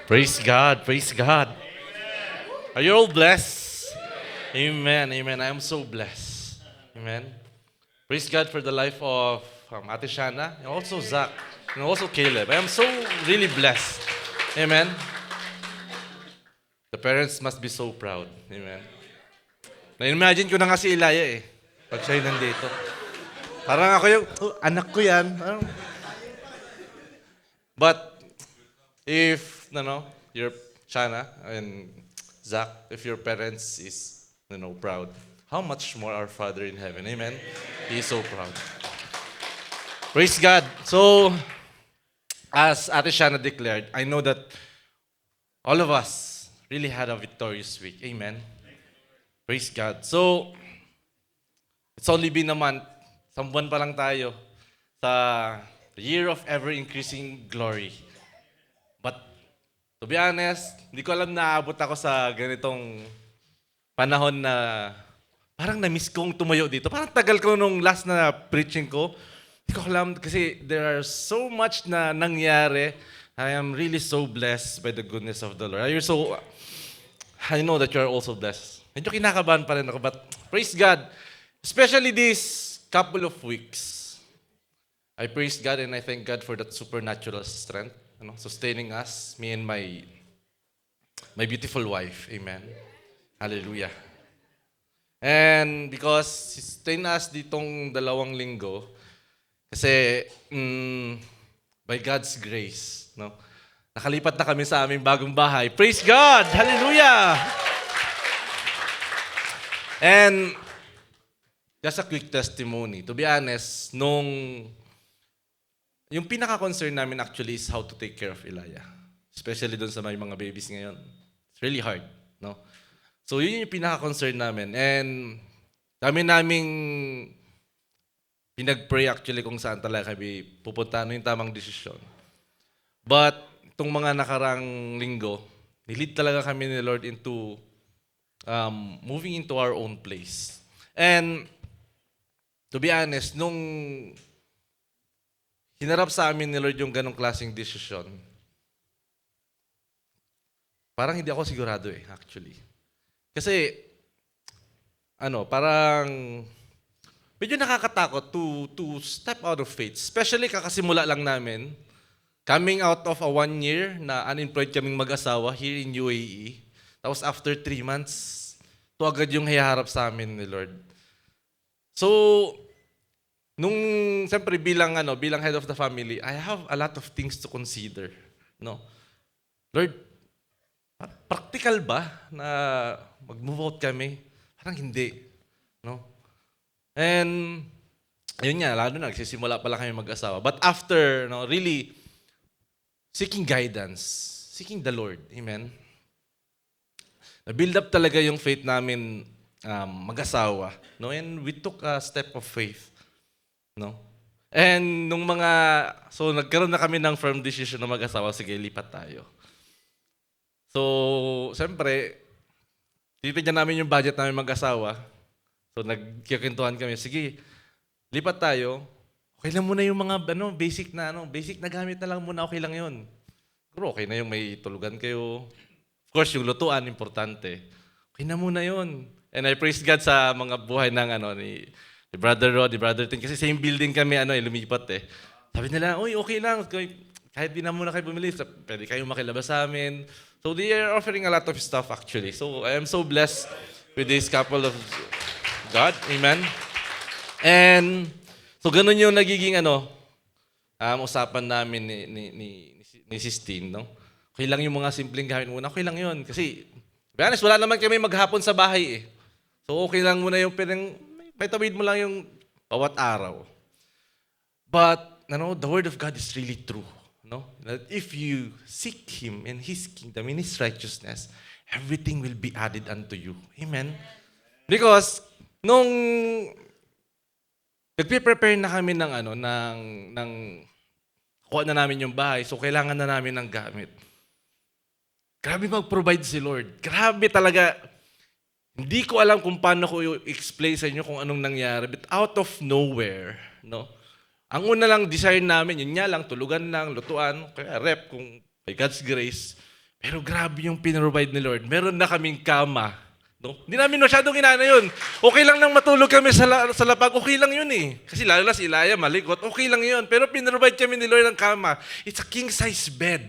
Praise God. Praise God. Are you all blessed? Amen. Amen. I am so blessed. Amen. Praise God for the life of Ate Shana and also Zach and also Caleb. I am so really blessed. Amen. The parents must be so proud. Amen. Na-imagine ko na nga si Ilaya eh. Pag siya'y nandito. Parang ako yung, anak ko yan. But if, your Shana and Zach, if your parents is, proud, how much more our Father in heaven? Amen? He is so proud. Praise God. So, as Ate Shana declared, I know that all of us really had a victorious week. Amen? Praise God. So, it's only been a month. Isang buwan pa lang tayo sa year of ever-increasing glory. But, to be honest, hindi ko alam na aabot ako sa ganitong panahon na parang na-miss kong tumayo dito. Parang tagal ko nung last na preaching ko. Hindi ko alam kasi there are so much na nangyari. I am really so blessed by the goodness of the Lord. I know that you are also blessed. Medyo kinakabahan pa rin ako, but praise God. Especially this couple of weeks. I praise God and I thank God for that supernatural strength, sustaining us, me and my beautiful wife. Amen. Hallelujah. And because sustain us ditong 2 linggo, kasi by God's grace, nakalipat na kami sa aming bagong bahay. Praise God! Hallelujah! And just a quick testimony. To be honest, yung pinaka-concern namin actually is how to take care of Ilaya. Especially doon sa may mga babies ngayon. It's really hard, no? So yun yung pinaka-concern namin. And naming pinag-pray actually kung saan talaga kami pupunta, yung tamang desisyon. But itong mga nakarang linggo, nilid talaga kami ni Lord into moving into our own place. And to be honest, nung hinarap sa amin ni Lord yung ganong klaseng desisyon, parang hindi ako sigurado actually. Kasi, parang medyo nakakatakot to step out of faith. Especially kakasimula lang namin, coming out of a 1 year na unemployed kaming mag-asawa here in UAE. Tapos after 3 months, ito agad yung hiharap sa amin ni Lord. So, siyempre bilang head of the family, I have a lot of things to consider. No? Lord, practical ba na mag-move out kami? Parang hindi. No? And, yun nga, lalo na, nagsisimula pala kami mag-asawa. But after, really seeking guidance, seeking the Lord. Amen? Na-build up talaga yung faith namin mag-asawa. No? And we took a step of faith. No? And so nagkaroon na kami ng firm decision na mag-asawa, sige, lipat tayo. So, siyempre, titignan namin yung budget namin mag-asawa. So, nagkikintuhan kami, sige, lipat tayo. Okay lang muna yung mga basic na gamit na lang muna, okay lang yun. Pero okay na yung may tulugan kayo. Of course, yung lutuan, importante. Okay na muna yun. And I praise God sa mga buhay ng ni Brother Rod, ni Brother Tin. Kasi same building kami, lumipat Sabi nila, okay lang. Kahit di na muna kayo bumili, pwede kayong makilabas sa amin. So they are offering a lot of stuff actually. So I am so blessed with this couple of God. Amen. And so ganun yung nagiging usapan namin ni Sistine, no? Okay lang yung mga simpleng gamit muna. Okay lang yun. Kasi, to be honest, wala naman kami maghapon sa bahay So okay lang muna yung paitawid mo lang yung bawat araw. But, the Word of God is really true. No? That if you seek Him and His kingdom, in His righteousness, everything will be added unto you. Amen? Because, nung nagpe-prepare na kami ng kuha na namin yung bahay, so kailangan na namin ng gamit. Grabe mag-provide si Lord. Grabe talaga. Hindi ko alam kung paano ko i-explain sa inyo kung anong nangyari. But out of nowhere, ang una lang desire namin, yun nga lang, tulugan lang, lutuan, kaya rep, kung by God's grace, Pero grabe yung pinrovide ni Lord. Meron na kaming kama. No? Hindi namin masyadong inana yun. Okay lang nang matulog kami sa lapag. Okay lang yun eh. Kasi lalo na si Ilaya, malikot. Okay lang yun. Pero pinrovide kami ni Lord ng kama. It's a king-size bed.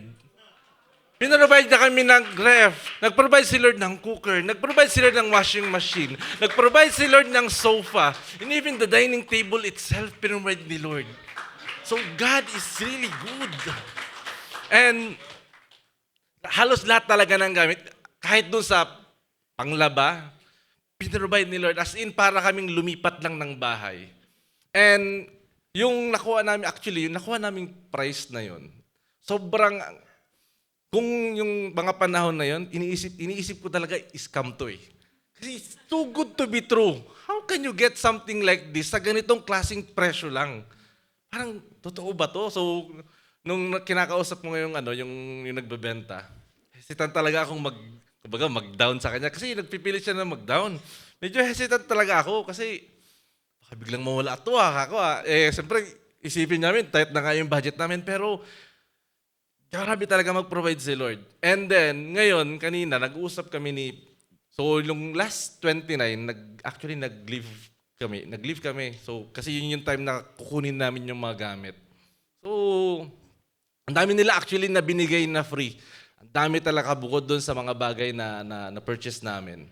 Pinrovide na kami ng ref. Nag-provide si Lord ng cooker. Nag-provide si Lord ng washing machine. Nag-provide si Lord ng sofa. And even the dining table itself, pinrovide ni Lord. So God is really good. And halos lahat talaga ng gamit. Kahit dun sa panglaba, pinrovide ni Lord. As in, para kaming lumipat lang ng bahay. And yung nakuha namin, actually, yung nakuha naming price na yun, sobrang, kung yung mga panahon na yun, iniisip ko talaga, scam to eh. Kasi it's too good to be true. How can you get something like this sa ganitong klaseng presyo lang? Parang, totoo ba to? So, nung kinakausap mo ngayong yung nagbebenta, hesitant talaga akong mag-down sa kanya kasi nagpipilit siya na mag-down. Medyo hesitant talaga ako kasi baka biglang mawala ito siyempre, isipin namin, tight na nga yung budget namin, pero grabe talaga mag-provide si Lord. And then, ngayon, kanina, nag-uusap kami so yung last 29, nag-leave kami. So, kasi yun yung time na kukunin namin yung mga gamit. So, ang dami nila actually na binigay na free. Ang dami talaga bukod doon sa mga bagay na purchase namin.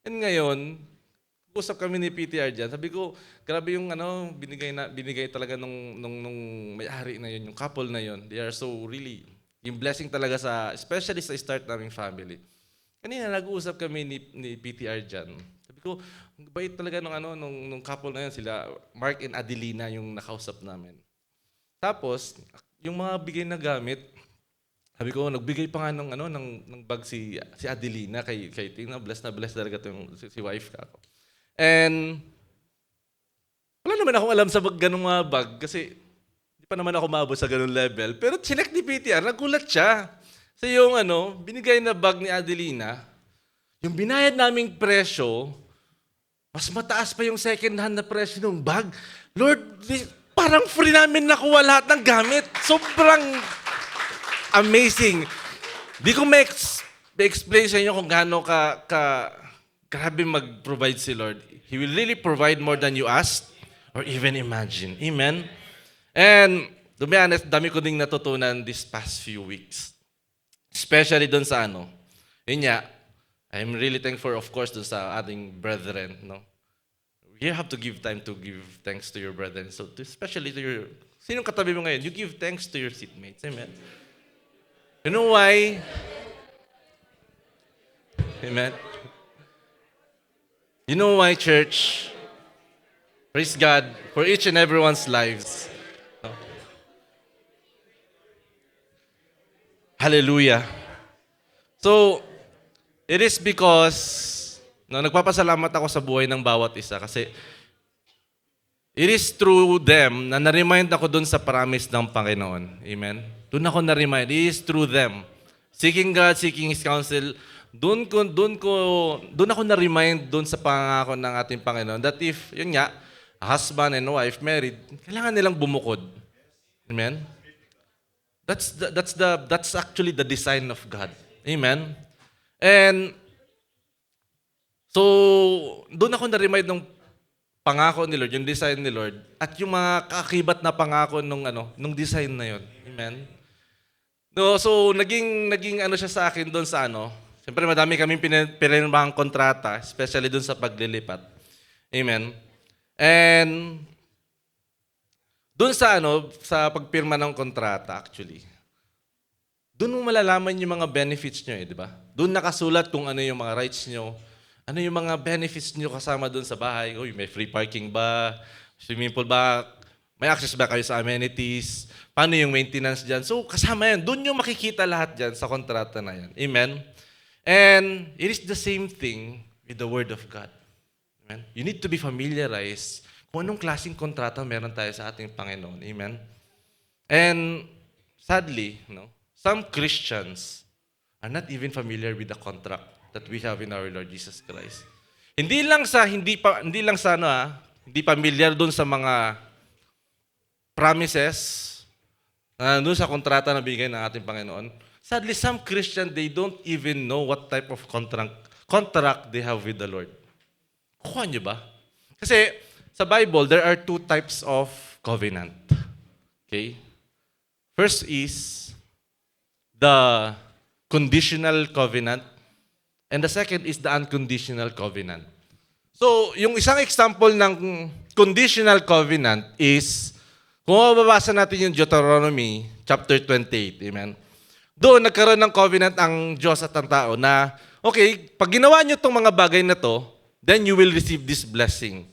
And ngayon, usap kami ni PTR dyan. Sabi ko, grabe yung binigay talaga nung may-ari na yun, yung couple na yun. They are so really, yung blessing talaga especially sa start naming family. Kanina nag-uusap kami ni PTR dyan. Sabi ko, ang bait talaga nung couple na yun, sila Mark and Adelina yung nakausap namin. Tapos, yung mga bigay na gamit, sabi ko, nagbigay pa nga ng bag si Adelina kay Tina. Bless talaga si wife ka ako. And wala naman akong alam sa ganung mga bag kasi hindi pa naman ako maabot sa ganung level. Pero chinek ni PTR, nagulat siya. Sa yung binigay na bag ni Adelina, yung binayad naming presyo, mas mataas pa yung second hand na presyo ng bag. Lord, parang free namin nakuha lahat ng gamit. Sobrang amazing. Di ko ma-explain sa inyo kung gaano grabe mag-provide si Lord. He will really provide more than you asked or even imagine. Amen? And to be honest, dami ko ding natutunan this past few weeks. Especially doon sa Yun nga, I'm really thankful, of course, doon sa ating brethren. No? You have to give time to give thanks to your brethren. So, especially to your... Sinong katabi mo ngayon? You give thanks to your seatmates. Amen? You know why? Amen? You know why, church? Praise God for each and everyone's lives. No? Hallelujah. So, it is because nagpapasalamat ako sa buhay ng bawat isa kasi it is through them na na-remind ako dun sa promise ng Panginoon. Amen? Doon ako na-remind. It is through them. Seeking God, seeking His counsel, doon ako na-remind dun sa pangako ng ating Panginoon that if, yun nga, husband and wife married, kailangan nilang bumukod. Amen? That's actually the design of God. Amen? And so, doon ako na-remind ng pangako ni Lord, yung design ni Lord, at yung mga kaakibat na pangako nung design na yun. Amen? No, so, naging siya sa akin doon sa Siyempre, madami kaming pinirmahang kontrata, especially doon sa paglilipat. Amen? And doon sa pagpirma ng kontrata, actually, doon mo malalaman yung mga benefits nyo di ba? Doon nakasulat kung ano yung mga rights nyo, ano yung mga benefits nyo kasama doon sa bahay. Uy, may free parking ba? Swimming pool ba? May access ba kayo sa amenities? Paano yung maintenance dyan? So, kasama yan. Doon yung makikita lahat dyan sa kontrata na yan. Amen? And it is the same thing with the Word of God. Amen? You need to be familiarized kung anong klaseng kontrata meron tayo sa ating Panginoon. Amen? And sadly, some Christians are not even familiar with the contract that we have in our Lord Jesus Christ. Hindi familiar doon sa mga promises, Doon sa kontrata na bigay ng ating Panginoon, sadly, some Christian, they don't even know what type of contract they have with the Lord. Kuha niyo ba? Kasi sa Bible, there are two types of covenant. Okay? First is the conditional covenant, and the second is the unconditional covenant. So, yung isang example ng conditional covenant is, kung mababasa natin yung Deuteronomy chapter 28, amen? Doon nagkaroon ng covenant ang Diyos at ang tao na, okay, pag ginawa nyo itong mga bagay na to, then you will receive this blessing.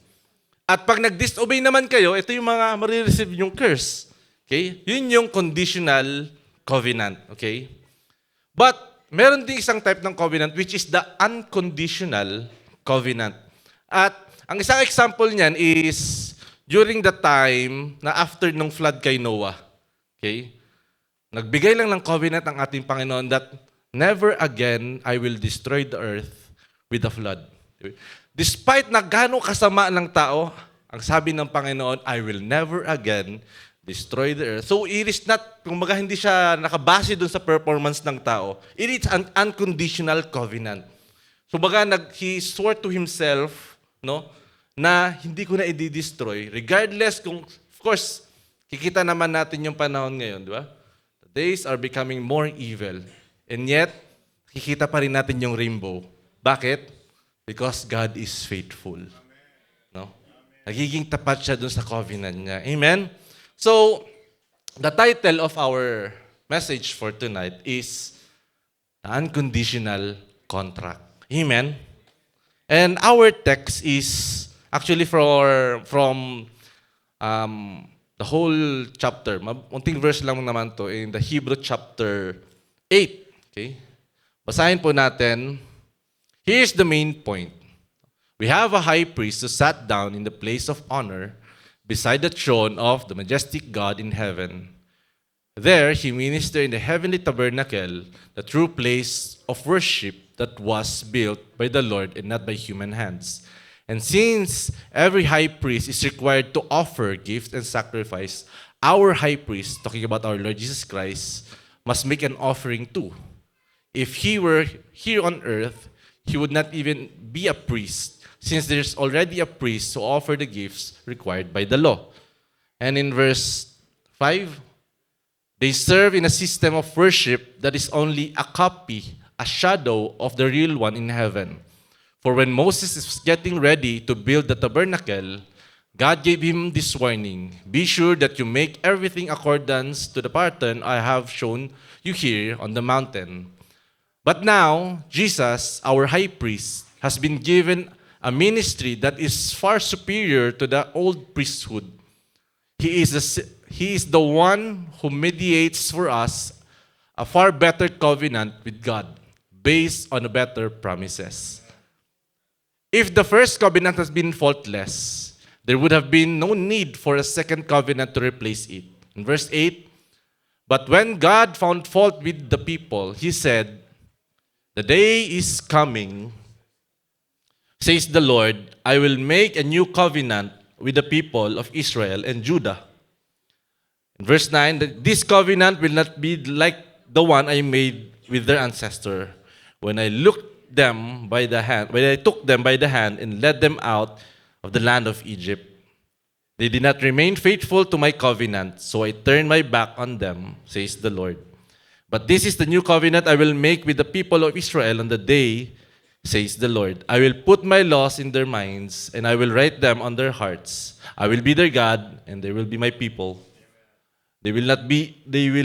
At pag nag-disobey naman kayo, ito yung mga marireceive yung curse. Okay? Yun yung conditional covenant. Okay? But, meron din isang type ng covenant which is the unconditional covenant. At ang isang example niyan is during the time na after nung flood kay Noah. Okay? Nagbigay lang ng covenant ang ating Panginoon that never again I will destroy the earth with a flood. Despite na gaano kasama ng tao, ang sabi ng Panginoon, I will never again destroy the earth. So it is not, kumbaga hindi siya nakabase dun sa performance ng tao. It is an unconditional covenant. So baga he swore to himself, no, na hindi ko na i-destroy regardless kung, of course, kikita naman natin yung panahon ngayon, di ba? Days are becoming more evil. And yet, kikita pa rin natin yung rainbow. Bakit? Because God is faithful. No? Nagiging tapat siya dun sa covenant niya. Amen? So, the title of our message for tonight is The Unconditional Contract. Amen? And our text is actually from the whole chapter. Unting verse lang naman to in the Hebrew chapter 8. Okay? Basahin po natin. Here's the main point. We have a high priest who sat down in the place of honor beside the throne of the majestic God in heaven. There he ministered in the heavenly tabernacle, the true place of worship that was built by the Lord and not by human hands. And since every high priest is required to offer gifts and sacrifice, our high priest, talking about our Lord Jesus Christ, must make an offering too. If he were here on earth, he would not even be a priest, since there's already a priest to offer the gifts required by the law. And in verse 5, they serve in a system of worship that is only a copy, a shadow of the real one in heaven. For when Moses is getting ready to build the tabernacle, God gave him this warning: be sure that you make everything accordance to the pattern I have shown you here on the mountain. But now, Jesus, our high priest, has been given a ministry that is far superior to the old priesthood. He is the one who mediates for us a far better covenant with God based on better promises. If the first covenant has been faultless, there would have been no need for a second covenant to replace it. In verse 8, but when God found fault with the people, he said, the day is coming, says the Lord, I will make a new covenant with the people of Israel and Judah. In verse 9, this covenant will not be like the one I made with their ancestor when I took them by the hand and led them out of the land of Egypt. They did not remain faithful to my covenant, so I turned my back on them, says the Lord. But this is the new covenant I will make with the people of Israel on the day, says the Lord. I will put my laws in their minds, and I will write them on their hearts. I will be their God, and they will be my people. They will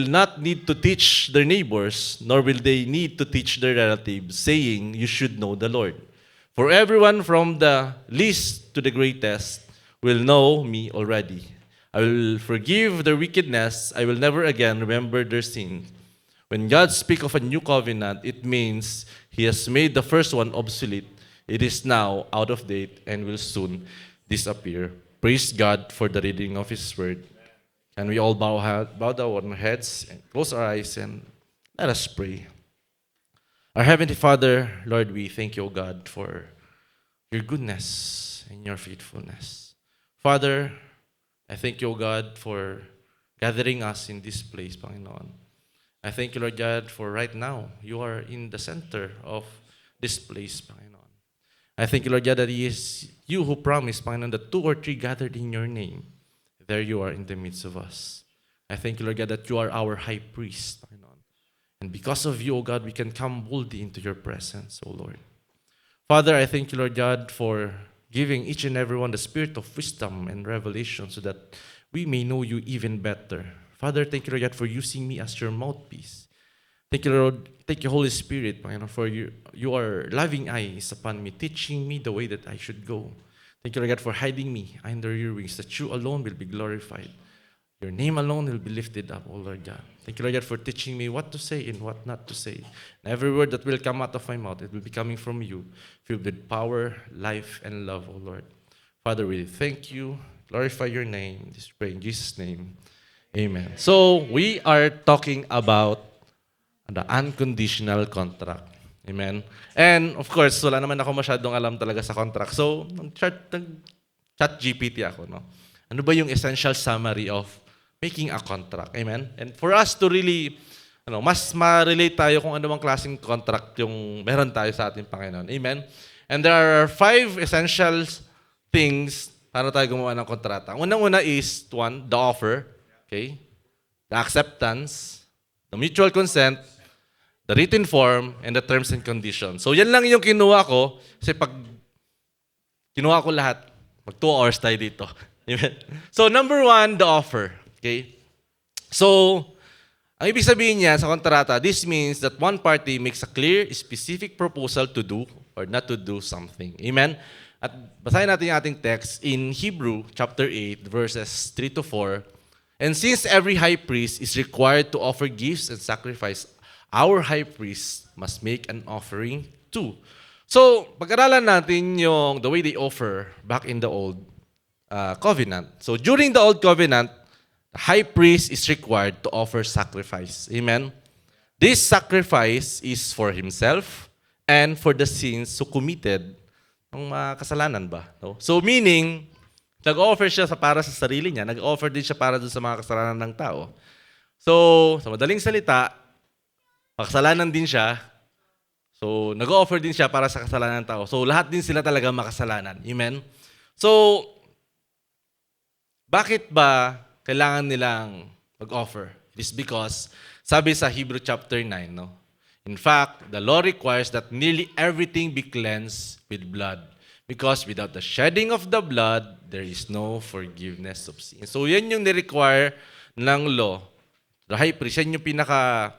not need to teach their neighbors, nor will they need to teach their relatives, saying, you should know the Lord. For everyone from the least to the greatest will know me already. I will forgive their wickedness. I will never again remember their sin. When God speaks of a new covenant, it means he has made the first one obsolete. It is now out of date and will soon disappear. Praise God for the reading of his word. And we all bow down our heads and close our eyes and let us pray. Our Heavenly Father, Lord, we thank you, O God, for your goodness and your faithfulness. Father, I thank you, O God, for gathering us in this place, Panginoon. I thank you, Lord God, for right now, you are in the center of this place, Panginoon. I thank you, Lord God, that it is you who promised, Panginoon, that 2 or 3 gathered in your name, there you are in the midst of us. I thank you, Lord God, that you are our high priest, Panginoon. And because of you, O God, we can come boldly into your presence, O Lord. Father, I thank you, Lord God, for giving each and every one the spirit of wisdom and revelation so that we may know you even better. Father, thank you, Lord God, for using me as your mouthpiece. Thank you, Lord. Thank you, Holy Spirit, Panginoon, for your loving eyes upon me, teaching me the way that I should go. Thank you, Lord God, for hiding me under your wings, that you alone will be glorified. Your name alone will be lifted up, O Lord God. Thank you, Lord God, for teaching me what to say and what not to say. And every word that will come out of my mouth, it will be coming from you, filled with power, life, and love, O Lord. Father, we thank you, glorify your name. This pray in Jesus' name. Amen. So, we are talking about the unconditional contract. Amen. And of course, wala naman ako masyadong alam talaga sa contract. So, nag-chat GPT ako, no? Ano ba yung essential summary of making a contract? Amen. And for us to really mas ma-relate tayo kung ano bang klaseng contract yung meron tayo sa ating Panginoon. Amen. And there are 5 essential things para tayo gumawa ng kontrata. Unang-una is, 1, the offer. Okay? The acceptance, the mutual consent, the written form, and the terms and conditions. So yan lang yung kinuha ko. Kasi pag kinuha ko lahat, mag 2 hours tayo dito. Amen. So number 1, the offer. Okay? So, ang ibig sabihin niya sa kontrata, this means that one party makes a clear, specific proposal to do or not to do something. Amen? At basahin natin yung ating text in Hebrew chapter 8, verses 3 to 4. And since every high priest is required to offer gifts and sacrifice, our high priest must make an offering too. So, pag-aralan natin yung the way they offer back in the old covenant. So, during the old covenant, the high priest is required to offer sacrifice. Amen? This sacrifice is for himself and for the sins who committed ng mga kasalanan ba? No? So, meaning, nag-offer siya para sa sarili niya, nag-offer din siya para dun sa mga kasalanan ng tao. So, sa madaling salita, makasalanan din siya. So, nag-offer din siya para sa kasalanan ng tao. So, lahat din sila talaga makasalanan. Amen? So, bakit ba kailangan nilang mag-offer? It is because, sabi sa Hebrew chapter 9, no? In fact, the law requires that nearly everything be cleansed with blood. Because without the shedding of the blood, there is no forgiveness of sin. So yan yung ni-require ng law. The high priest, yan yung pinaka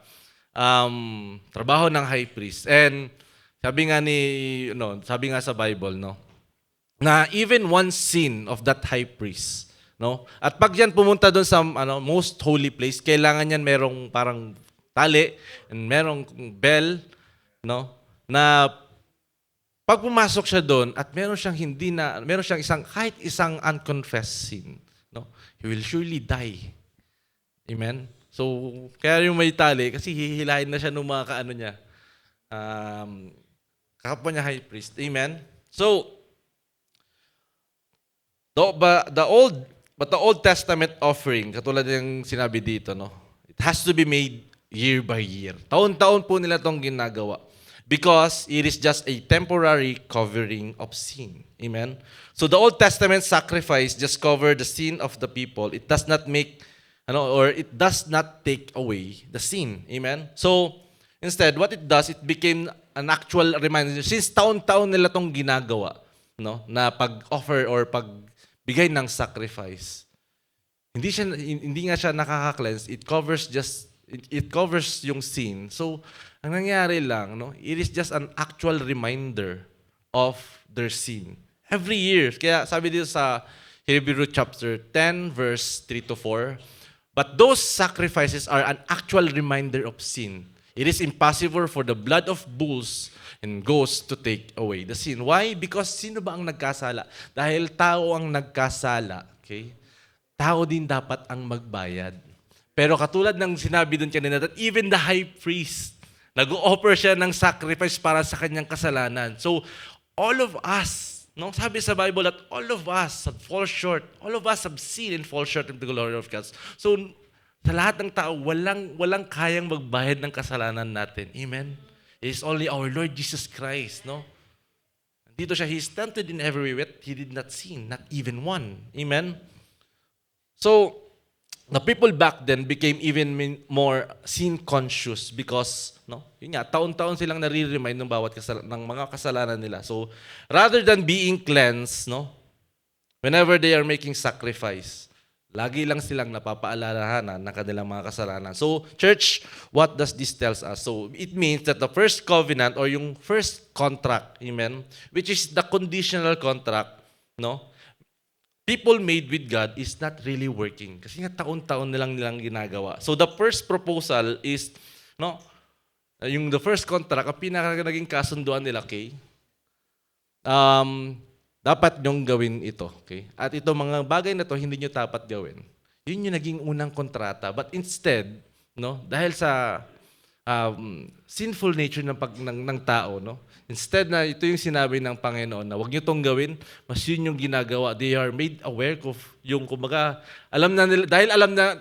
trabaho ng high priest. And sabi nga sa Bible, no, na even one sin of that high priest, no, at pag yan pumunta doon sa most holy place, kailangan yan merong parang tali and merong bell, no, na pag pumasok siya doon at meron siyang kahit isang unconfessed sin, no, he will surely die. Amen? So, kaya yung may tali, kasi hihilahin na siya ng mga kaano niya, kapwa niya high priest. Amen? So, the Old Testament offering, katulad yung sinabi dito, no, it has to be made year by year. Taon-taon po nila itong ginagawa. Because it is just a temporary covering of sin. Amen? So the Old Testament sacrifice just covered the sin of the people. It does not it does not take away the sin. Amen? So instead, what it does, it became an actual reminder. Since taon-taon nila itong ginagawa, no, na pag-offer or pagbigay ng sacrifice, hindi nga siya nakaka-cleanse. It covers yung sin. So, ang nangyari lang, no, it is just an actual reminder of their sin. Every year. Kaya sabi dito sa Hebrew chapter 10, verse 3 to 4, but those sacrifices are an actual reminder of sin. It is impossible for the blood of bulls and goats to take away the sin. Why? Because sino ba ang nagkasala? Dahil tao ang nagkasala, okay? Tao din dapat ang magbayad. Pero katulad ng sinabi doon kanina, that even the high priest, nag-o-offer siya ng sacrifice para sa kanyang kasalanan. So, all of us, no, sabi sa Bible that all of us have fall short. All of us have sinned and fall short of the glory of God. So, Sa lahat ng tao, walang kayang magbayad ng kasalanan natin. Amen? It is only our Lord Jesus Christ, no? Dito siya, He is tempted in every way, He did not sin, not even one. Amen? So, the people back then became even more sin conscious because, no, yun nga, taon-taon silang nare-remind ng ng mga kasalanan nila. So, rather than being cleansed, no, whenever they are making sacrifice, lagi lang silang napapaalalahanan ng kanilang mga kasalanan. So, church, what does this tells us? So, it means that the first covenant or yung first contract, amen, which is the conditional contract, no, people made with God is not really working. Kasi nga taon-taon nilang ginagawa. So, the first proposal is, no, yung the first contract, ang pinaka naging kasunduan nila, okay, dapat nyong gawin ito. Okay? At ito, mga bagay na to hindi nyo dapat gawin. Yun yung naging unang kontrata. But instead, no, dahil sa sinful nature ng tao, no, instead na ito yung sinabi ng Panginoon na huwag nyo itong gawin, mas yun yung ginagawa. They are made aware of yung, kumbaga, alam na nila,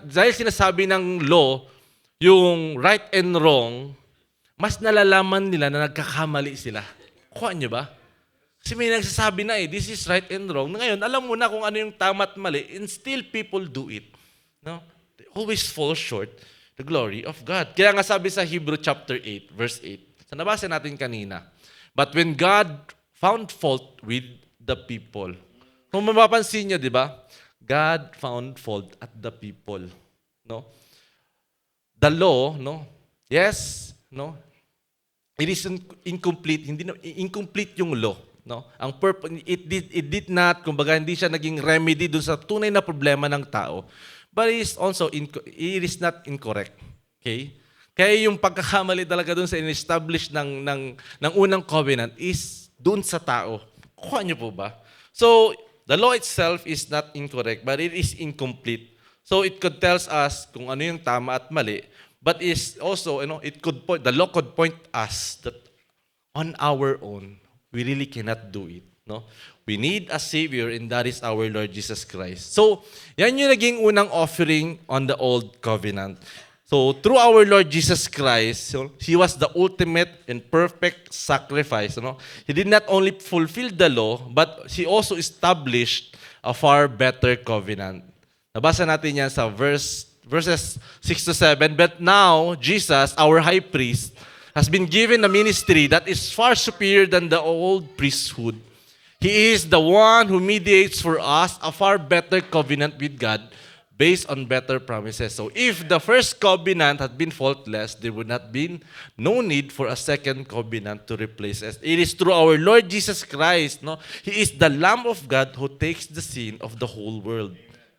dahil sinasabi ng law, yung right and wrong, mas nalalaman nila na nagkakamali sila. Kuha nyo ba? Kasi may nagsasabi na this is right and wrong. Ngayon, alam mo na kung ano yung tama at mali, and still people do it. No? They always fall short the glory of God. Kaya nga sabi sa Hebrew chapter 8, verse 8, sa nabasa natin kanina, but when God found fault with the people, kung mapapansin niyo, di ba? God found fault at the people. No? The law, no? Yes, no? It is incomplete. Incomplete yung law. No? Ang it did not, kumbaga hindi siya naging remedy dun sa tunay na problema ng tao. But it is also it is not incorrect. Okay? Kaya yung pagkakamali talaga dun sa in-establish ng unang covenant is dun sa tao. Kuha niyo po ba? So, the law itself is not incorrect, but it is incomplete. So, it could tells us kung ano yung tama at mali, but is also, the law could point us that on our own, we really cannot do it. No? We need a Savior, and that is our Lord Jesus Christ. So, yan yung naging unang offering on the Old Covenant. So, through our Lord Jesus Christ, He was the ultimate and perfect sacrifice. He did not only fulfill the law, but He also established a far better covenant. Nabasa natin yan sa verses 6 to 7. But now, Jesus, our high priest, has been given a ministry that is far superior than the old priesthood. He is the one who mediates for us a far better covenant with God based on better promises. So if the first covenant had been faultless, there would not be no need for a second covenant to replace us. It is through our Lord Jesus Christ. No? He is the Lamb of God who takes the sin of the whole world.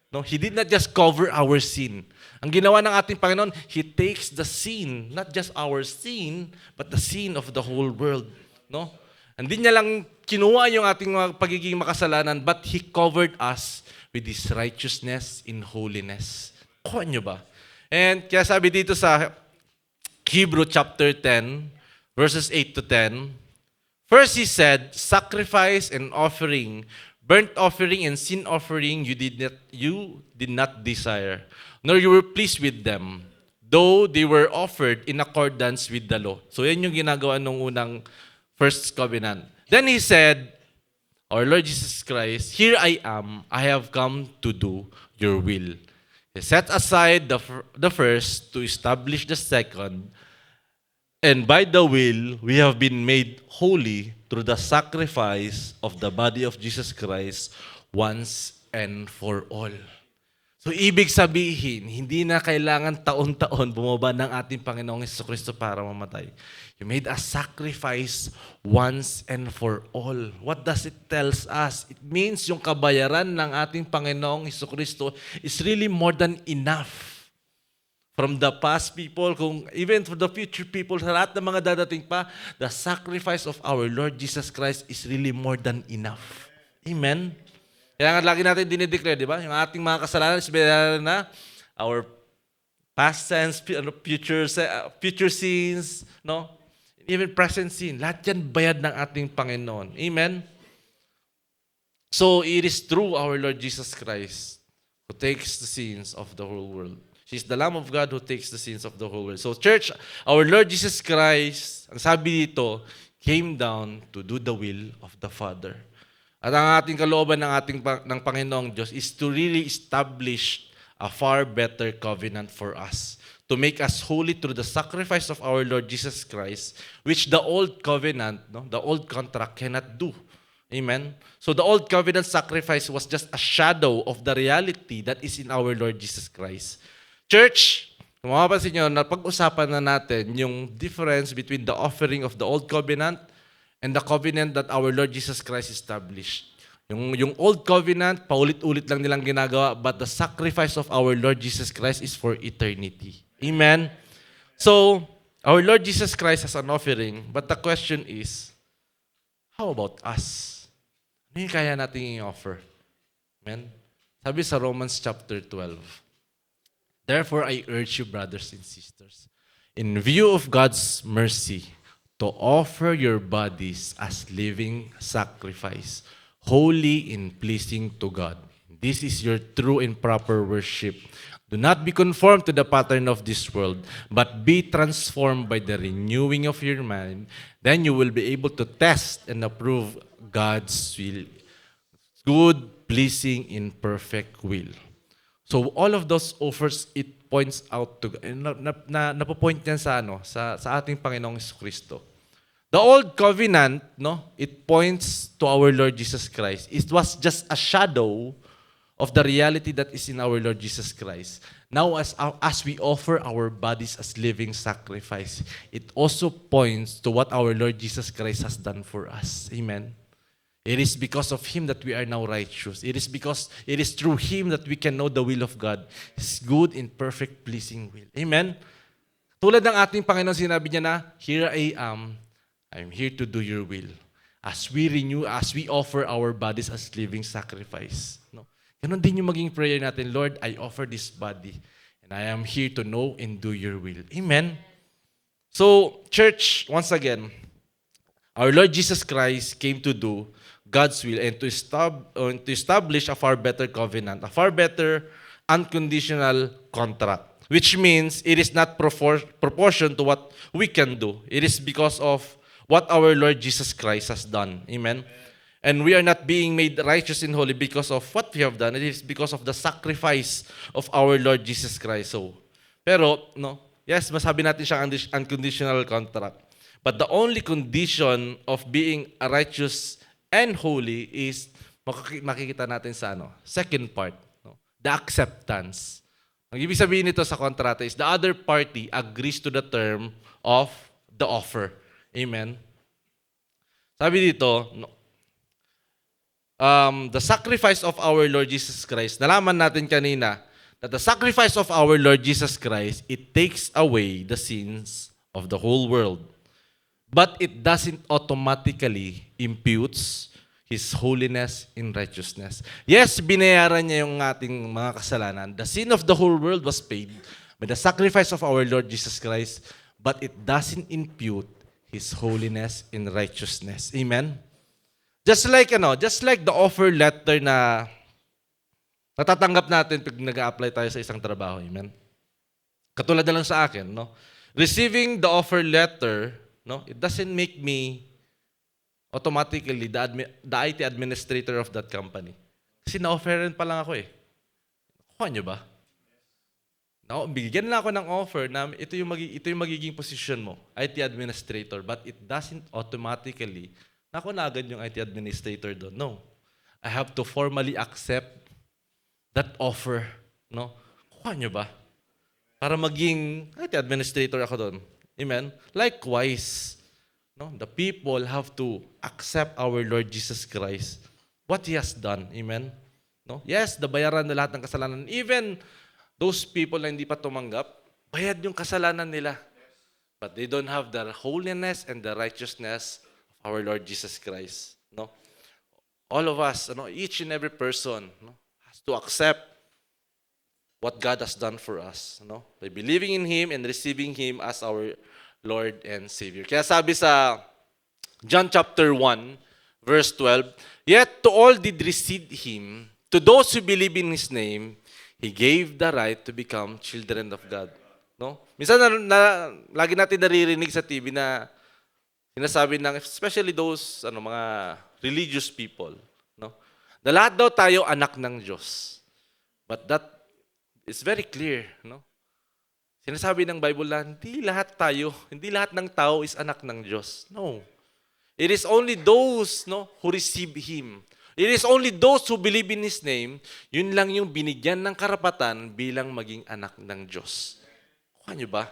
No, He did not just cover our sin. Ang ginawa ng ating Panginoon, He takes the sin, not just our sin, but the sin of the whole world. No? Hindi niya lang kinuha yung ating pagiging makasalanan, but He covered us with His righteousness in holiness. Kuha niyo ba? And kaya sabi dito sa Hebrew chapter 10, verses 8 to 10, first He said, sacrifice and offering, burnt offering and sin offering you did not desire, nor you were pleased with them, though they were offered in accordance with the law. So yan yung ginagawa nung unang first covenant. Then He said, our Lord Jesus Christ, here I am, I have come to do your will. He set aside the first to establish the second, and by the will, we have been made holy through the sacrifice of the body of Jesus Christ once and for all. So, ibig sabihin, hindi na kailangan taon-taon bumaba ng ating Panginoong Jesucristo para mamatay. He made a sacrifice once and for all. What does it tells us? It means yung kabayaran ng ating Panginoong Jesucristo is really more than enough. From the past people, even for the future people, sa lahat ng mga dadating pa, the sacrifice of our Lord Jesus Christ is really more than enough. Amen? Kaya nga lagi natin dinideclare, di ba? Yung ating mga kasalanan is na our past sins, future sins, no? Even present sin. Lahat yan bayad ng ating Panginoon. Amen? So, it is through our Lord Jesus Christ who takes the sins of the whole world. She's the Lamb of God who takes the sins of the whole world. So church, our Lord Jesus Christ, ang sabi dito, came down to do the will of the Father. At ang ating kalooban ng Panginoong Diyos is to really establish a far better covenant for us, to make us holy through the sacrifice of our Lord Jesus Christ, which the old covenant, the old contract cannot do. Amen? So the old covenant sacrifice was just a shadow of the reality that is in our Lord Jesus Christ. Church, kung mapapansin nyo, napag-usapan na natin yung difference between the offering of the old covenant and the covenant that our Lord Jesus Christ established. Yung old covenant, paulit-ulit lang nilang ginagawa, but the sacrifice of our Lord Jesus Christ is for eternity. Amen? So, our Lord Jesus Christ has an offering, but the question is, how about us? Ano yung kaya natin i-offer? Amen? Sabi sa Romans chapter 12, therefore, I urge you, brothers and sisters, in view of God's mercy, to offer your bodies as living sacrifice, holy and pleasing to God. This is your true and proper worship. Do not be conformed to the pattern of this world, but be transformed by the renewing of your mind. Then you will be able to test and approve God's will, good, pleasing, and perfect will. So all of those offers, it points out to napopoint yan sa ating Panginoong Kristo. The old covenant, it points to our Lord Jesus Christ. It was just a shadow of the reality that is in our Lord Jesus Christ. Now, as we offer our bodies as living sacrifice, it also points to what our Lord Jesus Christ has done for us. Amen. It is because of Him that we are now righteous. It is through Him that we can know the will of God, His good and perfect pleasing will. Amen. Tulad ng ating Panginoon, sinabi niya na, here I am. I'm here to do your will. As we offer our bodies as living sacrifice. Ganon din yung maging prayer natin, Lord, I offer this body and I am here to know and do your will. Amen? So, church, once again, our Lord Jesus Christ came to do God's will and to establish a far better covenant, a far better unconditional contract, which means it is not proportion to what we can do. It is because of what our Lord Jesus Christ has done. Amen? And we are not being made righteous and holy because of what we have done. It is because of the sacrifice of our Lord Jesus Christ. So, pero, yes, masabi natin siya unconditional contract. But the only condition of being righteous and holy is, makikita natin sa second part, the acceptance. Ang ibig sabihin nito sa kontrata is the other party agrees to the term of the offer. Amen? Sabi dito, the sacrifice of our Lord Jesus Christ, nalaman natin kanina, that the sacrifice of our Lord Jesus Christ, it takes away the sins of the whole world. But it doesn't automatically imputes His holiness and righteousness. Yes, binayaran niya yung ating mga kasalanan. The sin of the whole world was paid by the sacrifice of our Lord Jesus Christ, but it doesn't impute His holiness and righteousness. Amen? Just like the offer letter na natatanggap natin pag nag-a-apply tayo sa isang trabaho. Amen? Katulad na lang sa akin, receiving the offer letter, it doesn't make me automatically the IT administrator of that company. Kasi na-offeran pa lang ako eh. Kuha nyo ba? Bigyan lang ako ng offer na ito yung magiging position mo, IT administrator, but it doesn't automatically, na agad yung IT administrator doon. No. I have to formally accept that offer. Kuha nyo ba? Para maging IT administrator ako doon. Amen? Likewise, the people have to accept our Lord Jesus Christ, what He has done. Amen? Yes, bayaran na lahat ng kasalanan. Even those people na hindi pa tumanggap, bayad yung kasalanan nila. But they don't have the holiness and the righteousness of our Lord Jesus Christ. All of us, each and every person has to accept what God has done for us. By believing in Him and receiving Him as our Lord and Savior. Kaya sabi sa John chapter 1, verse 12, yet to all did receive Him, to those who believe in His name, He gave the right to become children of God. No? Minsan lagi natin naririnig sa TV na sinasabi ng especially those mga religious people, no? Na lahat daw tayo anak ng Diyos. But that is very clear, no? Sinasabi ng Bible na hindi lahat ng tao is anak ng Diyos. No. It is only those, who receive Him. It is only those who believe in His name, yun lang yung binigyan ng karapatan bilang maging anak ng Diyos. Kuha niyo ba?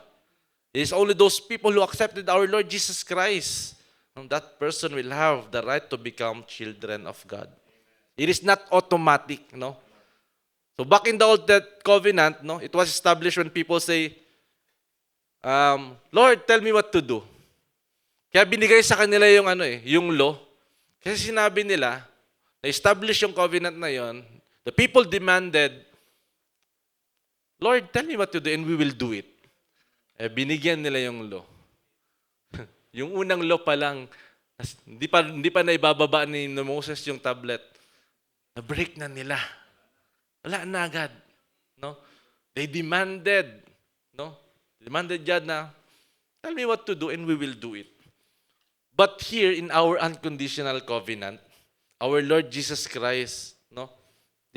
It is only those people who accepted our Lord Jesus Christ. That person will have the right to become children of God. It is not automatic, no? So back in the Old Covenant, it was established when people say, Lord, tell me what to do. Kaya binigay sa kanila yung law. Kasi sinabi nila, na-establish yung covenant na yon, the people demanded, Lord, tell me what to do and we will do it. Binigyan nila yung law. Yung unang law pa lang, hindi pa naibababa ni Moses yung tablet. Na-break na nila. Wala na agad. No? They demanded, demanded God na, tell me what to do and we will do it. But here in our unconditional covenant, our Lord Jesus Christ,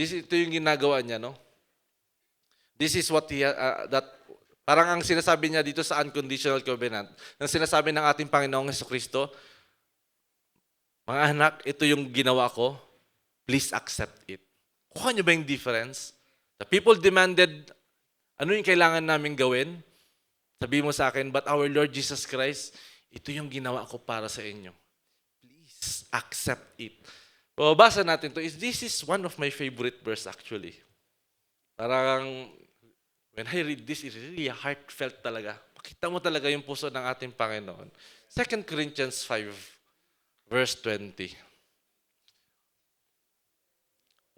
ito yung ginagawa niya, This is what parang ang sinasabi niya dito sa unconditional covenant, ang sinasabi ng ating Panginoong Jesucristo, mga anak, ito yung ginawa ko, please accept it. Kuha niyo ba yung difference? The people demanded, ano yung kailangan namin gawin? Sabi mo sa akin, but our Lord Jesus Christ, ito yung ginawa ko para sa inyo. Please accept it. Basa natin to. This is one of my favorite verse actually. Parang, when I read this, it's really heartfelt talaga. Pakita mo talaga yung puso ng ating Panginoon. 2 Corinthians 5, verse 20.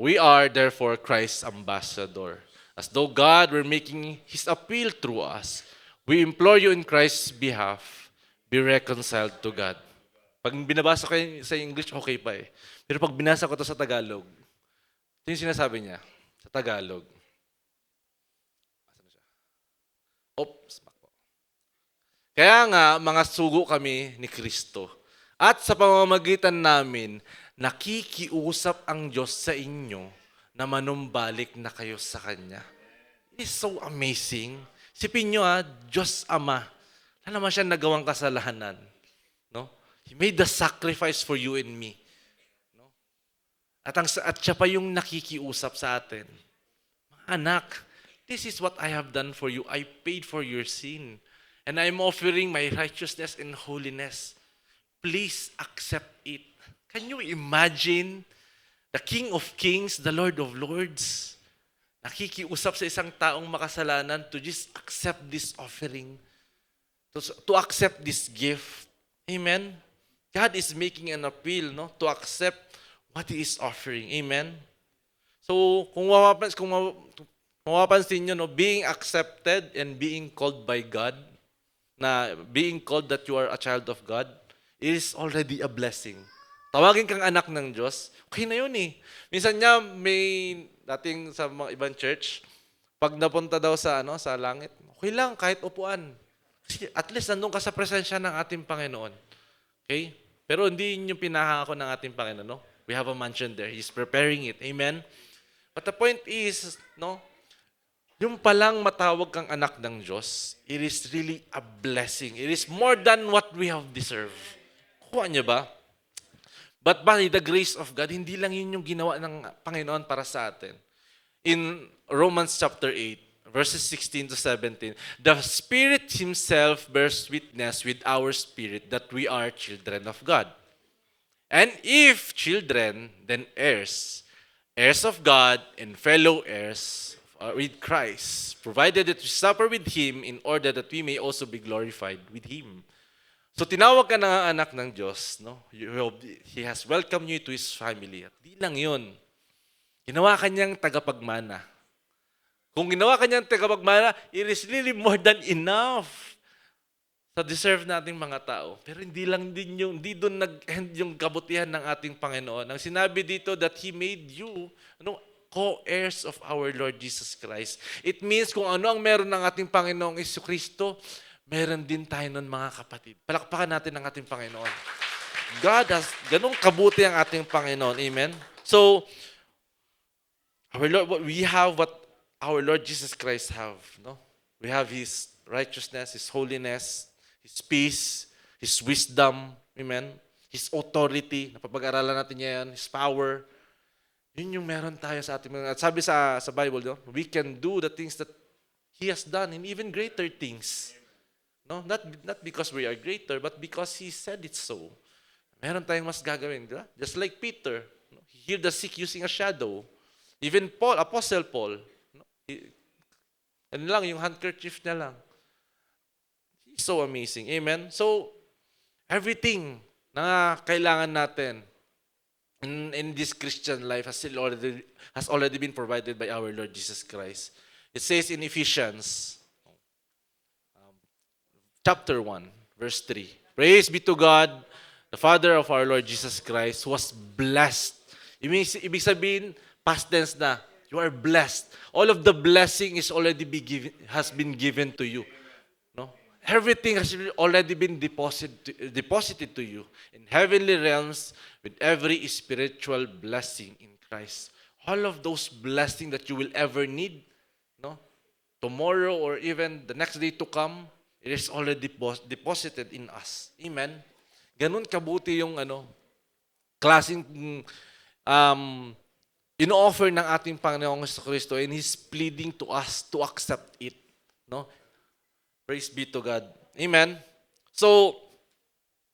We are therefore Christ's ambassador. As though God were making His appeal through us, we implore you in Christ's behalf, be reconciled to God. Pag binabasa ko sa English, okay pa eh. Pero pag binasa ko to sa Tagalog, ito yung sinasabi niya sa Tagalog. Oops. Kaya nga, mga sugo kami ni Kristo. At sa pamamagitan namin, nakikiusap ang Diyos sa inyo na manumbalik na kayo sa Kanya. It is so amazing. Sipin nyo Diyos Ama. Wala naman siya nagawang kasalanan. No? He made the sacrifice for you and me. No? At siya pa yung nakikiusap sa atin. Mga anak, this is what I have done for you. I paid for your sin. And I'm offering my righteousness and holiness. Please accept it. Can you imagine the King of Kings, the Lord of Lords, nakikiusap sa isang taong makasalanan to just accept this offering, to accept this gift. Amen? God is making an appeal to accept what He is offering. Amen? So, kung mapapansin nyo, being accepted and being called by God, na being called that you are a child of God, is already a blessing. Tawagin kang anak ng Diyos, okay na yun eh. Minsan niya, may dating sa mga ibang church, pag napunta daw sa langit, okay lang, kahit upuan. Kasi at least nandun ka sa presensya ng ating Panginoon. Okay? Pero hindi yun yung pinahangako ng ating Panginoon. No? We have a mansion there. He's preparing it. Amen? But the point is, yung palang matawag kang anak ng Diyos, it is really a blessing. It is more than what we have deserved. Kuha niyo ba? But by the grace of God, hindi lang yun yung ginawa ng Panginoon para sa atin. In Romans chapter 8, verses 16 to 17, the Spirit Himself bears witness with our spirit that we are children of God. And if children, then heirs, heirs of God and fellow heirs with Christ, provided that we suffer with Him in order that we may also be glorified with Him. So tinawag ka na anak ng Diyos, He has welcomed you to His family. At di lang yun. Ginawa ka niyang tagapagmana. Kung ginawa ka niyang tagapagmana, it is really more than enough sa deserve nating mga tao. Pero hindi doon nag-end yung kabutihan ng ating Panginoon. Ang sinabi dito that He made you co-heirs of our Lord Jesus Christ. It means kung ano ang meron ng ating Panginoong Jesucristo, meron din tayo nun, mga kapatid. Palakpakan natin ang ating Panginoon. Ganong kabuti ang ating Panginoon. Amen? So, we have what our Lord Jesus Christ have. No? We have His righteousness, His holiness, His peace, His wisdom. Amen? His authority. Napapag-aralan natin yan. His power. Yun yung meron tayo sa ating mga. At sabi sa Bible, no? We can do the things that He has done and even greater things. No? Not because we are greater, but because He said it so. Meron tayong mas gagawin. Diba? Just like Peter. No? He healed the sick using a shadow. Even Paul, Apostle Paul. No? Ano lang, yung handkerchief niya lang. He's so amazing. Amen? So, everything na kailangan natin in this Christian life has already been provided by our Lord Jesus Christ. It says in Ephesians chapter 1, verse 3. Praise be to God, the Father of our Lord Jesus Christ, who was blessed. Ibig sabihin, past tense na, you are blessed. All of the blessing has been given to you. No? Everything has already been deposited to you in heavenly realms with every spiritual blessing in Christ. All of those blessings that you will ever need, no? Tomorrow or even the next day to come, it is already deposited in us. Amen? Ganun kabuti yung klaseng ino-offer ng ating Panginoong Jesucristo, and He's pleading to us to accept it. No? Praise be to God. Amen? So,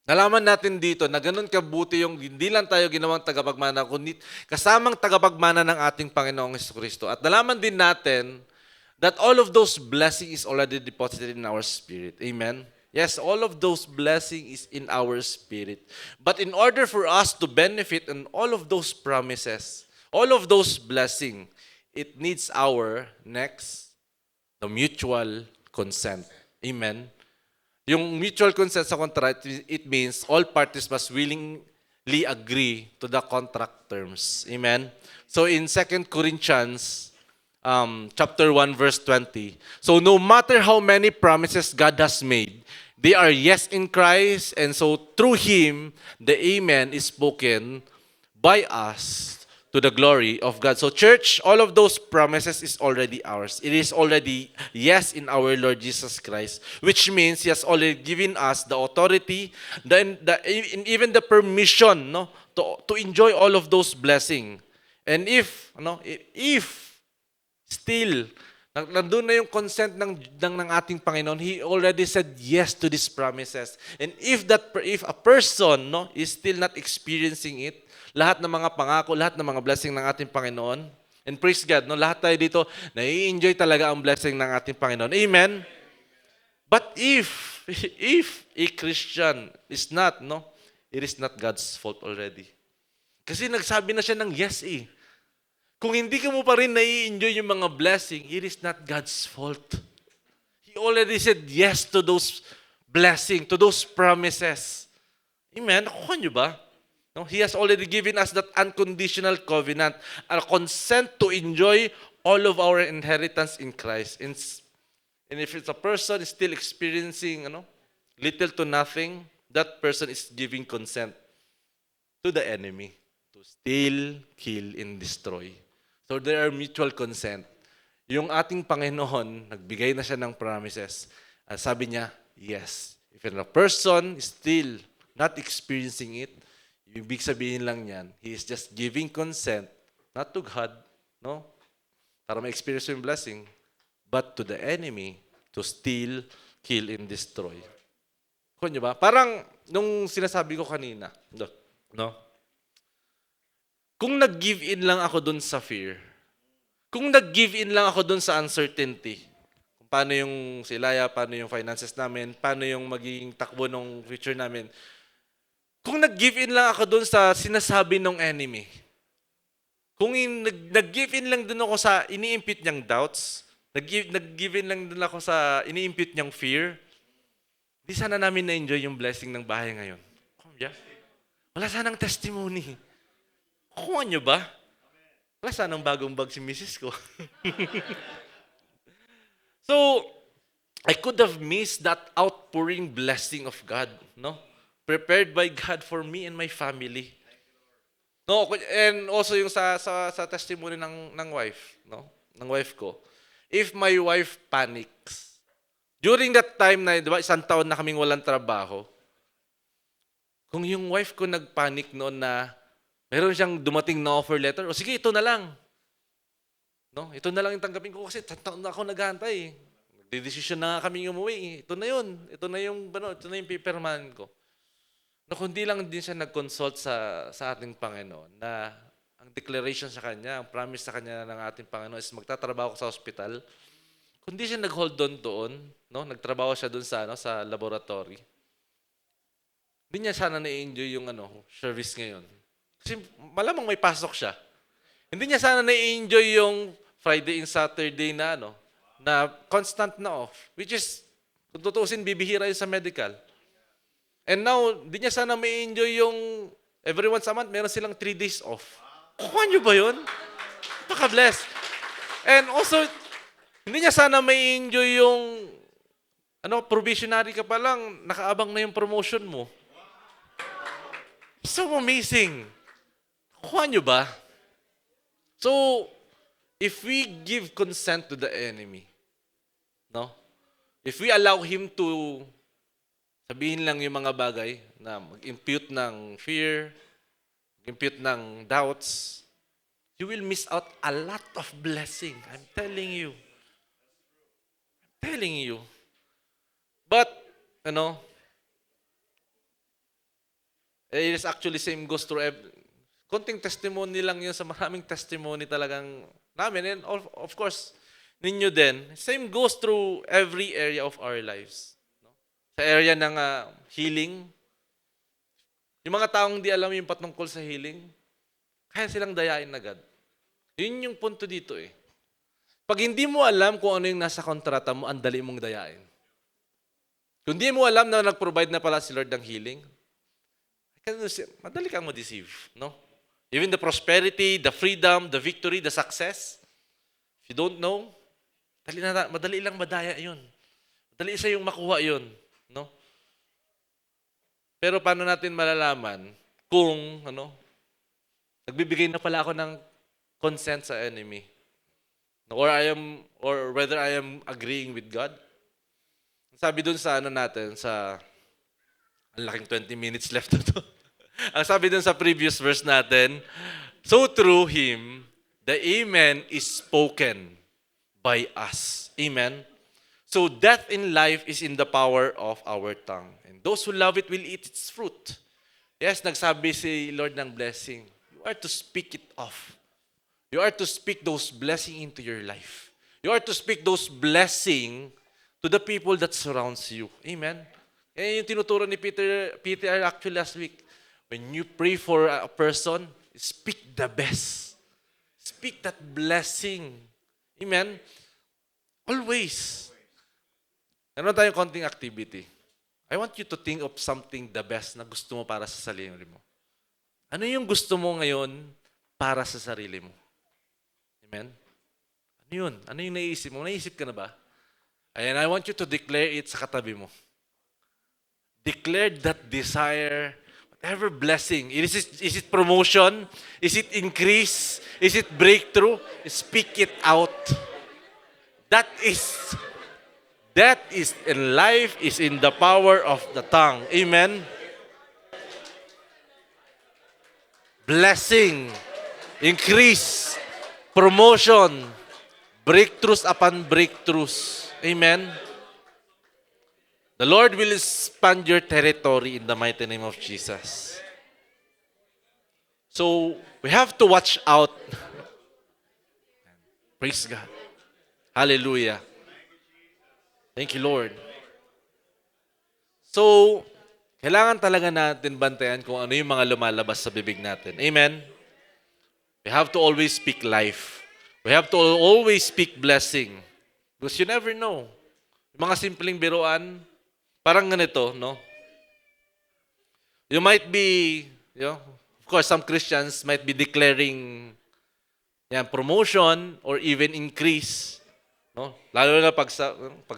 nalaman natin dito na ganun kabuti yung hindi lang tayo ginawang tagapagmana, kundi kasamang tagapagmana ng ating Panginoong Jesucristo. At nalaman din natin that all of those blessings is already deposited in our spirit. Amen? Yes, all of those blessings is in our spirit. But in order for us to benefit in all of those promises, all of those blessings, it needs the mutual consent. Amen? Yung mutual consent sa contract, it means all parties must willingly agree to the contract terms. Amen? So in 2 Corinthians chapter 1, verse 20, so no matter how many promises God has made, they are yes in Christ, and so through Him, the Amen is spoken by us to the glory of God. So church, all of those promises is already ours. It is already yes in our Lord Jesus Christ, which means He has already given us the authority, even the permission, no, to enjoy all of those blessings. And if still nandun na yung consent ng ating Panginoon, He already said yes to these promises. And if a person is still not experiencing it, lahat ng mga pangako, lahat ng mga blessing ng ating Panginoon, and praise God, lahat tayo dito, nai-enjoy talaga ang blessing ng ating Panginoon. Amen? But if a Christian is not, it is not God's fault already. Kasi nagsabi na siya ng yes eh. Kung hindi ka mo pa rin nai-enjoy yung mga blessing, it is not God's fault. He already said yes to those blessings, to those promises. Amen? Nakuha niyo ba? No? He has already given us that unconditional covenant, a consent to enjoy all of our inheritance in Christ. And if it's a person is still experiencing little to nothing, that person is giving consent to the enemy to steal, kill, and destroy. So there are mutual consent. Yung ating Panginoon, nagbigay na siya ng promises. At sabi niya, yes. If a person is still not experiencing it, ibig sabihin lang yan, he is just giving consent, not to God, para ma-experience yung blessing, but to the enemy to steal, kill, and destroy. Kung nyo ba? Parang nung sinasabi ko kanina, kung nag-give in lang ako dun sa fear, kung nag-give in lang ako dun sa uncertainty, kung paano yung silaya, paano yung finances namin, paano yung magiging takbo ng future namin, kung nag-give in lang ako dun sa sinasabi ng enemy, kung nag-give in lang dun ako sa ini-impute niyang doubts, nag-give in lang dun ako sa ini-impute niyang fear, di sana namin na-enjoy yung blessing ng bahay ngayon. Wala sanang testimony. Kuha niyo ba? Wala sanang bagong bag si misis ko. So, I could have missed that outpouring blessing of God, no? Prepared by God for me and my family. No, and also yung sa testimony ng wife, no? Ng wife ko. If my wife panics, during that time na, di ba, 1 taon na kaming walang trabaho, kung yung wife ko nagpanic noon na meron siyang dumating na offer letter, o sige, ito na lang. No? Ito na lang yung tanggapin ko kasi 1 taon na ako naghahantay. Nagdidesisyon na nga kaming umuwi. Ito na yun. Ito na yung paperman ko. No, kundi lang din siya nag-consult sa ating Panginoon na ang declaration sa kanya, ang promise sa kanya ng ating Panginoon is magtatrabaho ko sa hospital. Kundi siya nag-hold on doon, no? Nagtrabaho siya doon sa laboratory. Hindi niya sana na-enjoy yung service ngayon. Kasi malamang may pasok siya. Hindi niya sana na-enjoy yung Friday and Saturday na constant na off, which is, kung tutuusin, bibihira yun sa medical. And now, di niya sana may enjoy yung every once a month, meron silang 3 days off. Kuha niyo ba yun? Paka-bless. And also, hindi niya sana may enjoy yung probationary ka pa lang, nakaabang na yung promotion mo. So amazing. Kuha niyo ba? So, if we give consent to the enemy, no? If we allow him to sabihin lang yung mga bagay na mag-impute ng fear, mag-impute ng doubts, you will miss out a lot of blessing. I'm telling you. I'm telling you. But, it is actually same goes through konting testimony lang yun sa maraming testimony talagang namin. And of course, ninyo din. Same goes through every area of our lives. Sa area ng healing, yung mga taong di alam yung patungkol sa healing, kaya silang dayain agad. Yun yung punto dito eh. Pag hindi mo alam kung ano yung nasa kontrata mo, ang dali mong dayain. Kung hindi mo alam na nag-provide na pala si Lord ng healing, madali kang ma-deceive, no? Even the prosperity, the freedom, the victory, the success, if you don't know, madali lang madaya yun. Madali sa yung makuha yun. No? Pero paano natin malalaman kung nagbibigay na pala ako ng consent sa enemy? Or whether I am agreeing with God? Sabi dun sa sa ang laking 20 minutes left na to. Ang sabi dun sa previous verse natin, so through him, the amen is spoken by us. Amen? So death in life is in the power of our tongue. And those who love it will eat its fruit. Yes, nagsabi si Lord ng blessing. You are to speak it off. You are to speak those blessings into your life. You are to speak those blessings to the people that surrounds you. Amen? Yan yung tinuturo ni Peter actually last week. When you pray for a person, speak the best. Speak that blessing. Amen? Always. Meron tayong konting activity. I want you to think of something the best na gusto mo para sa sarili mo. Ano yung gusto mo ngayon para sa sarili mo? Amen? Ano yun? Ano yung naisip mo? Naisip ka na ba? And I want you to declare it sa katabi mo. Declare that desire, whatever blessing. Is it promotion? Is it increase? Is it breakthrough? Speak it out. That is in life is in the power of the tongue. Amen? Blessing, increase, promotion, breakthroughs upon breakthroughs. Amen? The Lord will expand your territory in the mighty name of Jesus. So, we have to watch out. Praise God. Hallelujah. Thank you, Lord. So, kailangan talaga natin bantayan kung ano yung mga lumalabas sa bibig natin. Amen? We have to always speak life. We have to always speak blessing. Because you never know. Yung mga simpleng biruan, parang ganito, no? You might be, of course, some Christians might be declaring Yan, promotion or even increase. No? Lalo na pag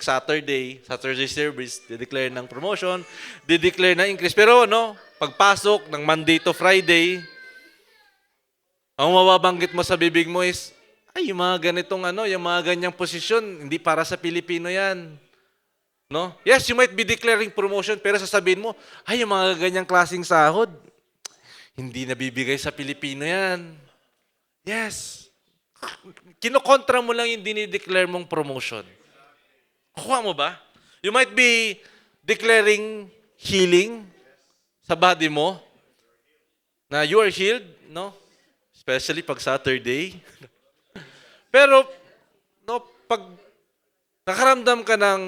Saturday service, di-declare ng promotion, di-declare ng increase. Pero no, pagpasok ng Monday to Friday, ang mababanggit mo sa bibig mo is, ay, yung mga ganitong yung mga ganyang posisyon, hindi para sa Pilipino yan. No? Yes, you might be declaring promotion, pero sasabihin mo, ay, yung mga ganyang klaseng sahod, hindi nabibigay sa Pilipino yan. Yes. Kinokontra mo lang yung dinideclare mong promotion. Kuha mo ba? You might be declaring healing sa body mo, na you are healed, no? Especially pag Saturday. Pero, no, pag nakaramdam ka ng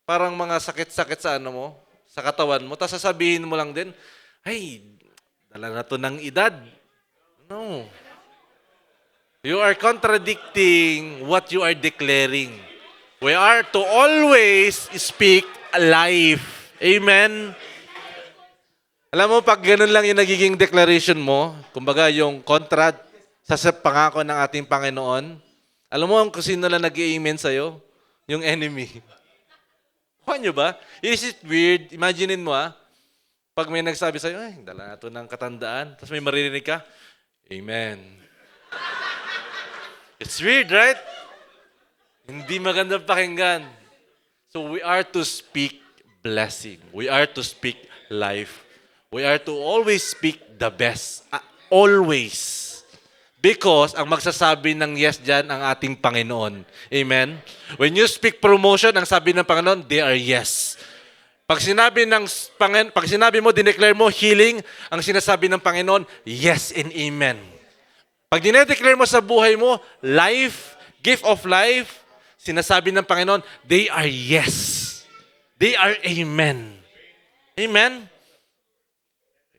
parang mga sakit-sakit sa mo, sa katawan mo, tapos sasabihin mo lang din, ay, dala na to ng edad. No. You are contradicting what you are declaring. We are to always speak life. Amen? Alam mo, pag ganun lang yung nagiging declaration mo, kumbaga yung kontra sa pangako ng ating Panginoon, alam mo kung sino lang nag-i-amen sa'yo? Yung enemy. Kuha nyo ba? Is it weird? Imaginein mo pag may nagsabi sa'yo, ay, dala na ito ng katandaan, tapos may maririnig ka, Amen. It's weird, right? Hindi magandang pakinggan. So we are to speak blessing. We are to speak life. We are to always speak the best. Always. Because ang magsasabi ng yes dyan ang ating Panginoon. Amen? When you speak promotion, ang sabi ng Panginoon, they are yes. Pag sinabi mo, dineclare mo healing, ang sinasabi ng Panginoon, yes and amen. Pag dinedeclare mo sa buhay mo, life, gift of life, sinasabi ng Panginoon, they are yes. They are amen. Amen?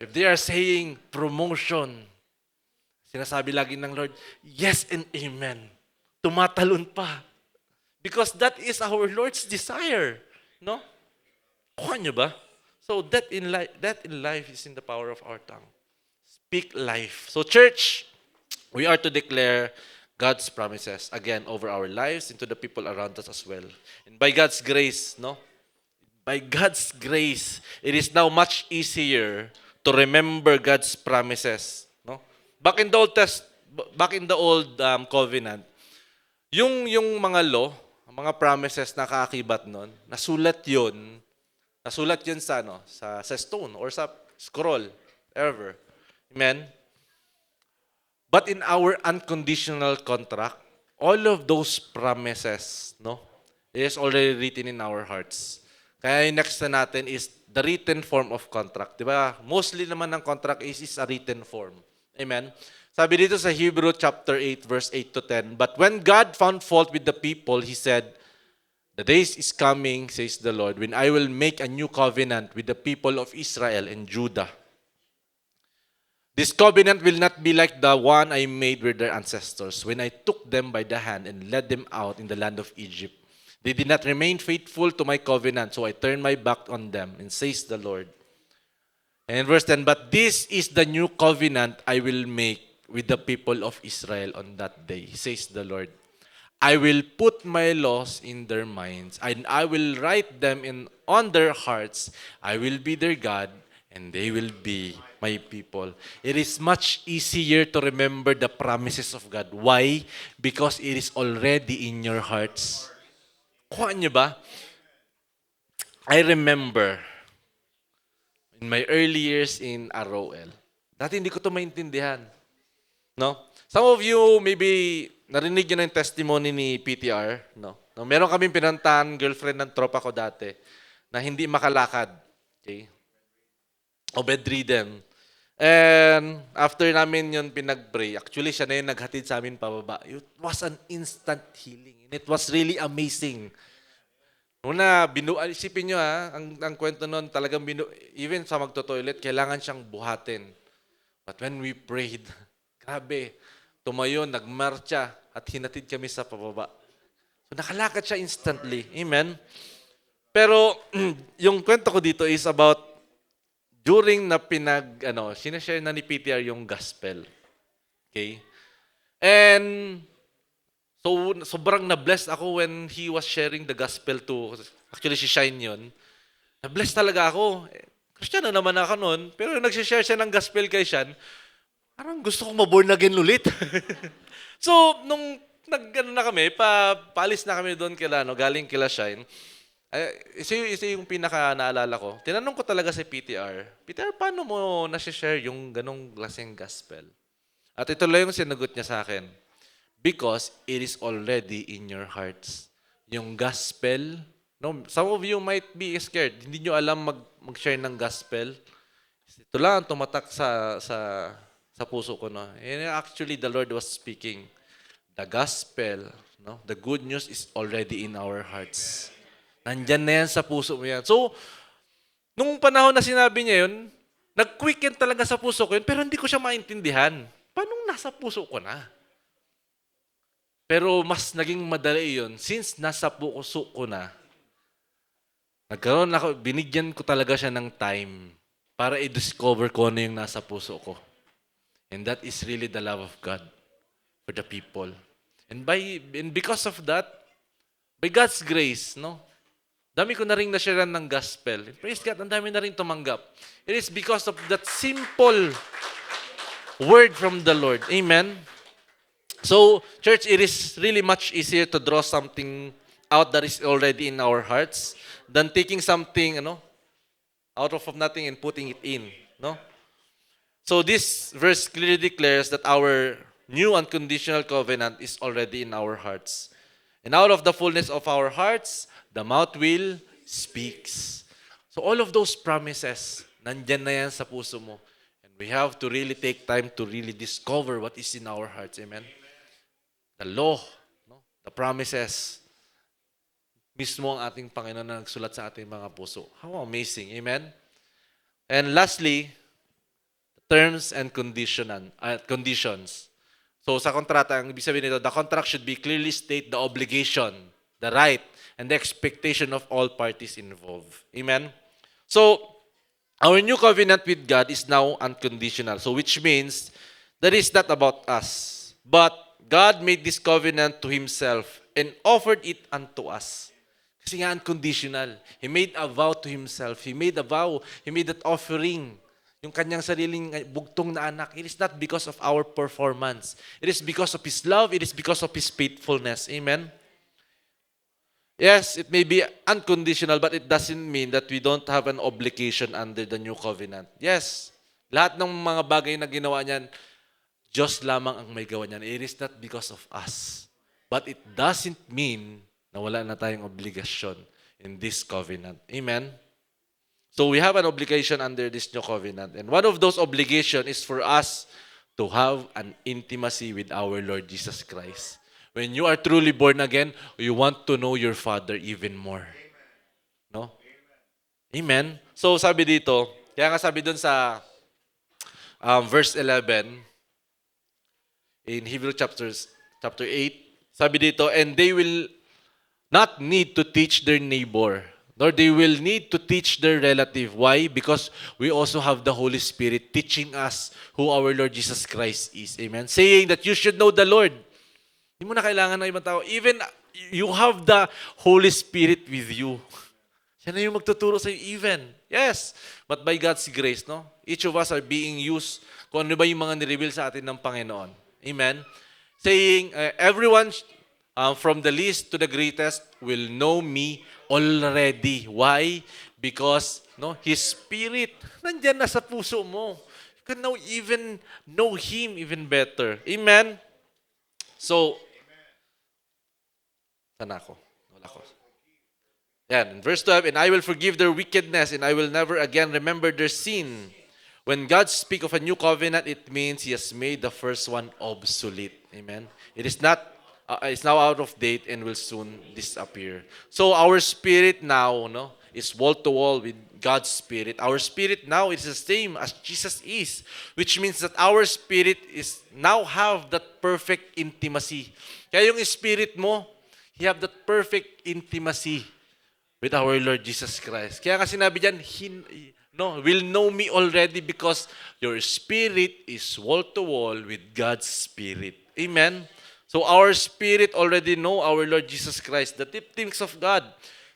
If they are saying promotion, sinasabi lagi ng Lord, yes and amen. Tumatalon pa. Because that is our Lord's desire. No? Kuha niyo ba? So that in life is in the power of our tongue. Speak life. So church, we are to declare God's promises again over our lives and to the people around us as well. And by God's grace, no? By God's grace, it is now much easier to remember God's promises, no? Back in the old covenant, yung mga law, mga promises na kaakibat noon, nasulat 'yon sa stone or sa scroll, ever. Amen. But in our unconditional contract, all of those promises, no, is already written in our hearts. Kaya yung next na natin is the written form of contract. Diba? Mostly naman ng contract is a written form. Amen? Sabi dito sa Hebrew chapter 8, verse 8 to 10, But when God found fault with the people, He said, The days is coming, says the Lord, when I will make a new covenant with the people of Israel and Judah. This covenant will not be like the one I made with their ancestors when I took them by the hand and led them out in the land of Egypt. They did not remain faithful to my covenant, so I turned my back on them, and says the Lord. And in verse 10, But this is the new covenant I will make with the people of Israel on that day, says the Lord. I will put my laws in their minds, and I will write them on their hearts. I will be their God, and they will be my people. It is much easier to remember the promises of God. Why? Because it is already in your hearts. Kuha niyo ba? I remember in my early years in ROL, dati hindi ko ito maintindihan. No? Some of you maybe narinig nyo na yung testimony ni PTR. No? Meron kaming pinantahan, girlfriend ng tropa ko dati, na hindi makalakad. Okay? O bedridden. And after namin yun pinag-pray, actually siya na yung naghatid sa amin pababa. It was an instant healing. And it was really amazing. Una, isipin nyo ang kwento nun, talagang even sa magto-toilet, kailangan siyang buhatin. But when we prayed, grabe, tumayo, nagmarcha, at hinatid kami sa pababa. So nakalakad siya instantly. Amen? Pero yung kwento ko dito is about during na sinashare na ni PTR yung gospel. Okay? And so, sobrang na-bless ako when he was sharing the gospel to, actually si Shine yun. Na-bless talaga ako. Kristiyano naman ako noon, pero nag-share siya ng gospel kay Shine, parang gusto kong ma-born again ulit. So, nung na kami, paalis na kami doon kila, galing kila Shine, isa yung pinaka naalala ko. Tinanong ko talaga si PTR, paano mo nasi-share yung ganong klaseng gospel? At ito lang yung sinagot niya sa akin. Because it is already in your hearts. Yung gospel, no, some of you might be scared. Hindi nyo alam mag-share ng gospel. Ito lang ang tumatak sa puso ko. No? And actually, the Lord was speaking. The gospel, no, the good news is already in our hearts. Nandyan na yan sa puso mo yan. So, nung panahon na sinabi niya yun, nag-quicken talaga sa puso ko yun, pero hindi ko siya maintindihan. Paano nasa puso ko na? Pero mas naging madali yun. Since nasa puso ko na, binigyan ko talaga siya ng time para i-discover ko ano yung nasa puso ko. And that is really the love of God for the people. And because of that, by God's grace, no, dami ko na rin na-share ng gospel. Praise God, ang dami na rin tumanggap. It is because of that simple word from the Lord. Amen? So, church, it is really much easier to draw something out that is already in our hearts than taking something, out of nothing and putting it in, no? So, this verse clearly declares that our new unconditional covenant is already in our hearts. And out of the fullness of our hearts, the mouth will speaks. So, all of those promises, nandyan na yan sa puso mo. And we have to really take time to really discover what is in our hearts. Amen? The law, no? The promises, mismo ang ating Panginoon na nagsulat sa ating mga puso. How amazing. Amen? And lastly, terms and conditions. So sa kontrata, ang ibig sabihin nito, the contract should be clearly state the obligation, the right, and the expectation of all parties involved. Amen? So, our new covenant with God is now unconditional. So which means, that is not about us, but God made this covenant to Himself and offered it unto us. Kasi nga unconditional. He made a vow to Himself. He made a vow. He made that offering. Yung kanyang sariling bugtong na anak. It is not because of our performance. It is because of His love. It is because of His faithfulness. Amen? Yes, it may be unconditional, but it doesn't mean that we don't have an obligation under the new covenant. Yes, lahat ng mga bagay na ginawa niyan, Diyos lamang ang may gawa niyan. It is not because of us. But it doesn't mean na wala na tayong obligasyon in this covenant. Amen? So we have an obligation under this new covenant. And one of those obligations is for us to have an intimacy with our Lord Jesus Christ. When you are truly born again, you want to know your Father even more. No? Amen? So sabi dito, kaya nga sabi dun sa verse 11, in Hebrew chapter 8, sabi dito, and they will not need to teach their neighbor, nor they will need to teach their relative. Why? Because we also have the Holy Spirit teaching us who our Lord Jesus Christ is. Amen? Saying that you should know the Lord. Hindi mo na kailangan ng ibang tao. Even you have the Holy Spirit with you. Siya na yung magtuturo sa iyo even. Yes. But by God's grace, no? Each of us are being used kung ano ba yung mga nireveal sa atin ng Panginoon. Amen? Saying, everyone from the least to the greatest will know me already. Why? Because His Spirit nandyan na sa puso mo. You can now even know Him even better. Amen? So, saan ako? Wala ko. Yan, in verse 12, and I will forgive their wickedness, and I will never again remember their sin. When God speaks of a new covenant, it means He has made the first one obsolete. Amen? It is not, it's now out of date and will soon disappear. So our spirit now is wall-to-wall with God's Spirit. Our spirit now is the same as Jesus is, which means that our spirit is now have that perfect intimacy. Kaya yung spirit mo, you have that perfect intimacy with our Lord Jesus Christ. Kaya nga sinabi dyan, will know me already because your spirit is wall-to-wall with God's Spirit. Amen? So our spirit already know our Lord Jesus Christ, the deep things of God.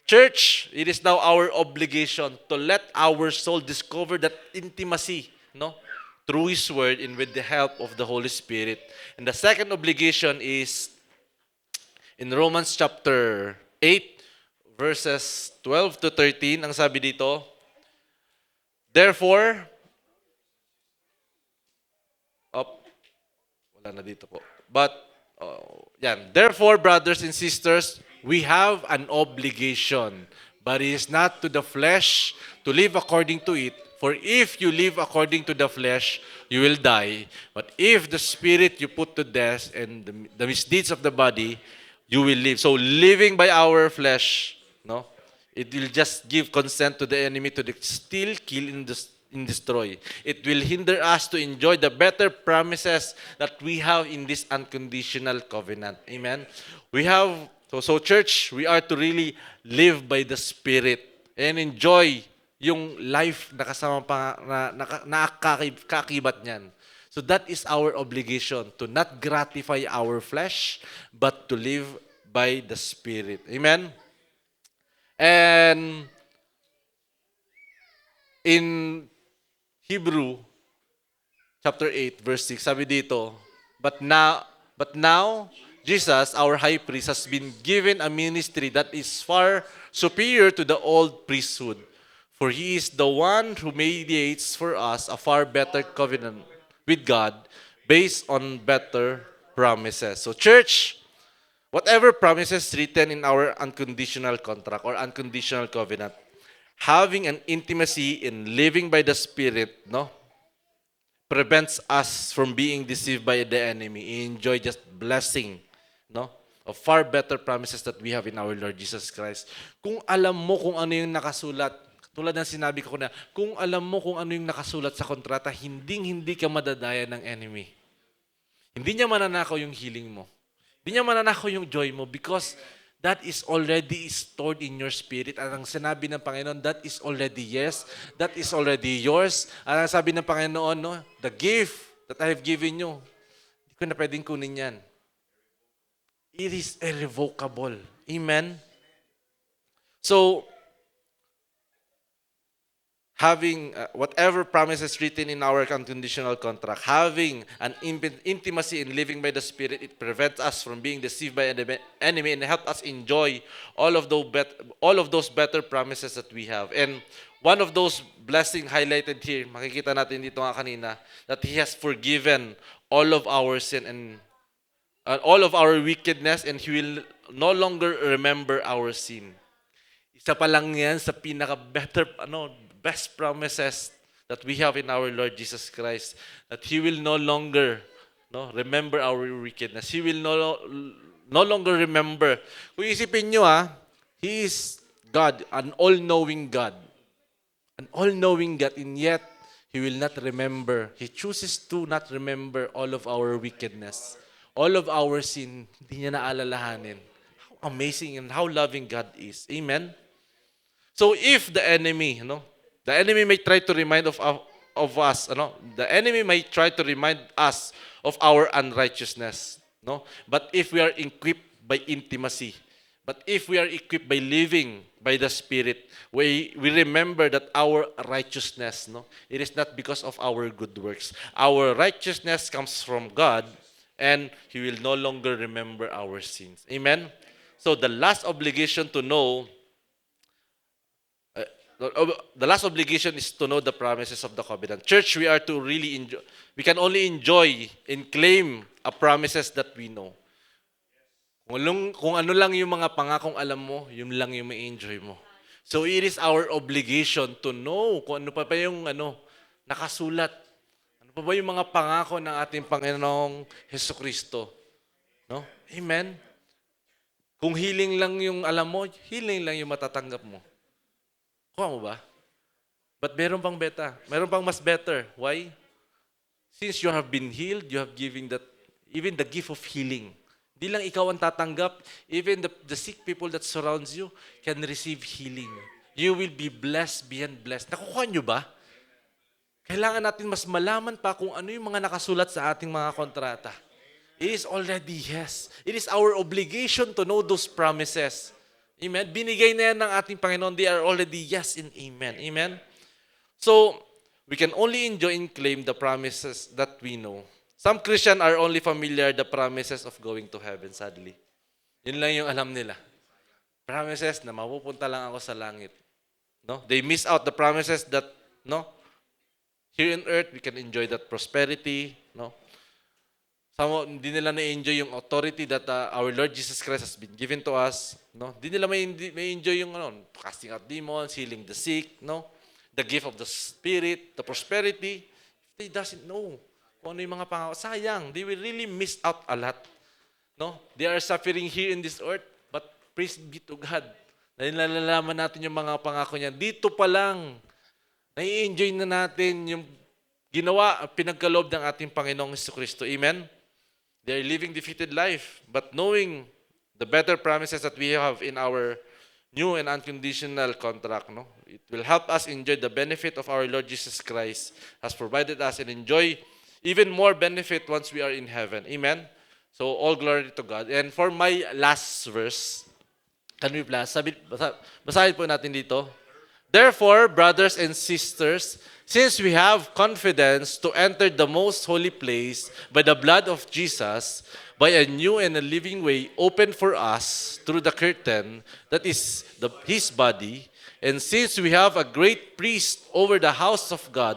Church, it is now our obligation to let our soul discover that intimacy, no? Through His Word and with the help of the Holy Spirit. And the second obligation is in Romans chapter 8, verses 12 to 13, ang sabi dito, Therefore, wala na dito po. But, Therefore, brothers and sisters, we have an obligation, but it is not to the flesh to live according to it. For if you live according to the flesh, you will die. But if the spirit you put to death and the misdeeds of the body, you will live. So living by our flesh, no, it will just give consent to the enemy to steal, kill, and destroy. It will hinder us to enjoy the better promises that we have in this unconditional covenant. Amen. We have so church, we are to really live by the Spirit and enjoy yung life na kasama pa na kaakibat niyan. So that is our obligation, to not gratify our flesh, but to live by the Spirit. Amen? And in Hebrew, chapter 8, verse 6, sabi dito, But now, Jesus, our high priest, has been given a ministry that is far superior to the old priesthood. For He is the one who mediates for us a far better covenant with God based on better promises. So church, whatever promises written in our unconditional contract or unconditional covenant, having an intimacy in living by the Spirit, no, prevents us from being deceived by the enemy. Enjoy just blessing, no, of far better promises that we have in our Lord Jesus Christ. Kung alam mo kung ano yung nakasulat, tulad ng sinabi ko na, kung alam mo kung ano yung nakasulat sa kontrata, hindi ka madadaya ng enemy. Hindi niya mananakaw yung healing mo. Hindi niya mananakaw yung joy mo because that is already stored in your spirit. At ang sinabi ng Panginoon, that is already yes. That is already yours. At ang sabi ng Panginoon, no, the gift that I have given you, hindi ko na pwedeng kunin yan. It is irrevocable. Amen? So, having whatever promises written in our unconditional contract, having an intimacy in living by the Spirit, it prevents us from being deceived by the enemy and help us enjoy all of those better promises that we have. And one of those blessings highlighted here, makikita natin dito nga kanina, that He has forgiven all of our sin and all of our wickedness, and He will no longer remember our sin. Isa pa lang yan sa pinaka-better, best promises that we have in our Lord Jesus Christ, that He will no longer remember our wickedness. He will no longer remember. Kung isipin nyo, He is God, an all-knowing God. An all-knowing God, and yet He will not remember. He chooses to not remember all of our wickedness. All of our sin, hindi niya naalalahanin. How amazing and how loving God is. Amen? So if the enemy, the enemy may try to remind of us, the enemy may try to remind us of our unrighteousness, But if we are equipped by intimacy, but if we are equipped by living by the Spirit, we remember that our righteousness, it is not because of our good works. Our righteousness comes from God, and He will no longer remember our sins. Amen? So the last obligation to know the last obligation is to know the promises of the covenant. Church, we are to really enjoy. We can only enjoy and claim a promises that we know. Kung ano lang yung mga pangakong alam mo, yun lang yung ma-enjoy mo. So it is our obligation to know kung ano pa yung nakasulat. Ano pa ba yung mga pangako ng ating Panginoong Hesukristo. No? Amen? Kung healing lang yung alam mo, healing lang yung matatanggap mo. Kuha mo ba? But meron pang meron pang mas better. Why? Since you have been healed, you have given even the gift of healing. Di lang ikaw ang tatanggap, even the sick people that surrounds you can receive healing. You will be blessed beyond blessed. Nakukuha nyo ba? Kailangan natin mas malaman pa kung ano yung mga nakasulat sa ating mga kontrata. It is already yes. It is our obligation to know those promises. Amen? Binigay na yan ng ating Panginoon. They are already yes and amen. Amen? So, we can only enjoy and claim the promises that we know. Some Christians are only familiar the promises of going to heaven, sadly. Yun lang yung alam nila. Promises na mapupunta lang ako sa langit. No? They miss out the promises that, no? Here on earth, we can enjoy that prosperity, no? Hindi nila na-enjoy yung authority that our Lord Jesus Christ has been given to us, no? Hindi nila may enjoy yung casting out demons, healing the sick, no? The gift of the Spirit, the prosperity. If they doesn't know kung ano yung mga pangako, sayang. They will really miss out a lot. No? They are suffering here in this earth, but praise be to God. Dahil nalalaman natin yung mga pangako niya. Dito pa lang, nai-enjoy na natin yung ginawa at pinagkaloob ng ating Panginoong Jesucristo. Amen? They are living defeated life, but knowing the better promises that we have in our new and unconditional contract, no? It will help us enjoy the benefit of our Lord Jesus Christ has provided us and enjoy even more benefit once we are in heaven. Amen? So, all glory to God. And for my last verse, can we please, basahin po natin dito. Therefore, brothers and sisters, since we have confidence to enter the most holy place by the blood of Jesus, by a new and a living way opened for us through the curtain that is his body, and since we have a great priest over the house of God,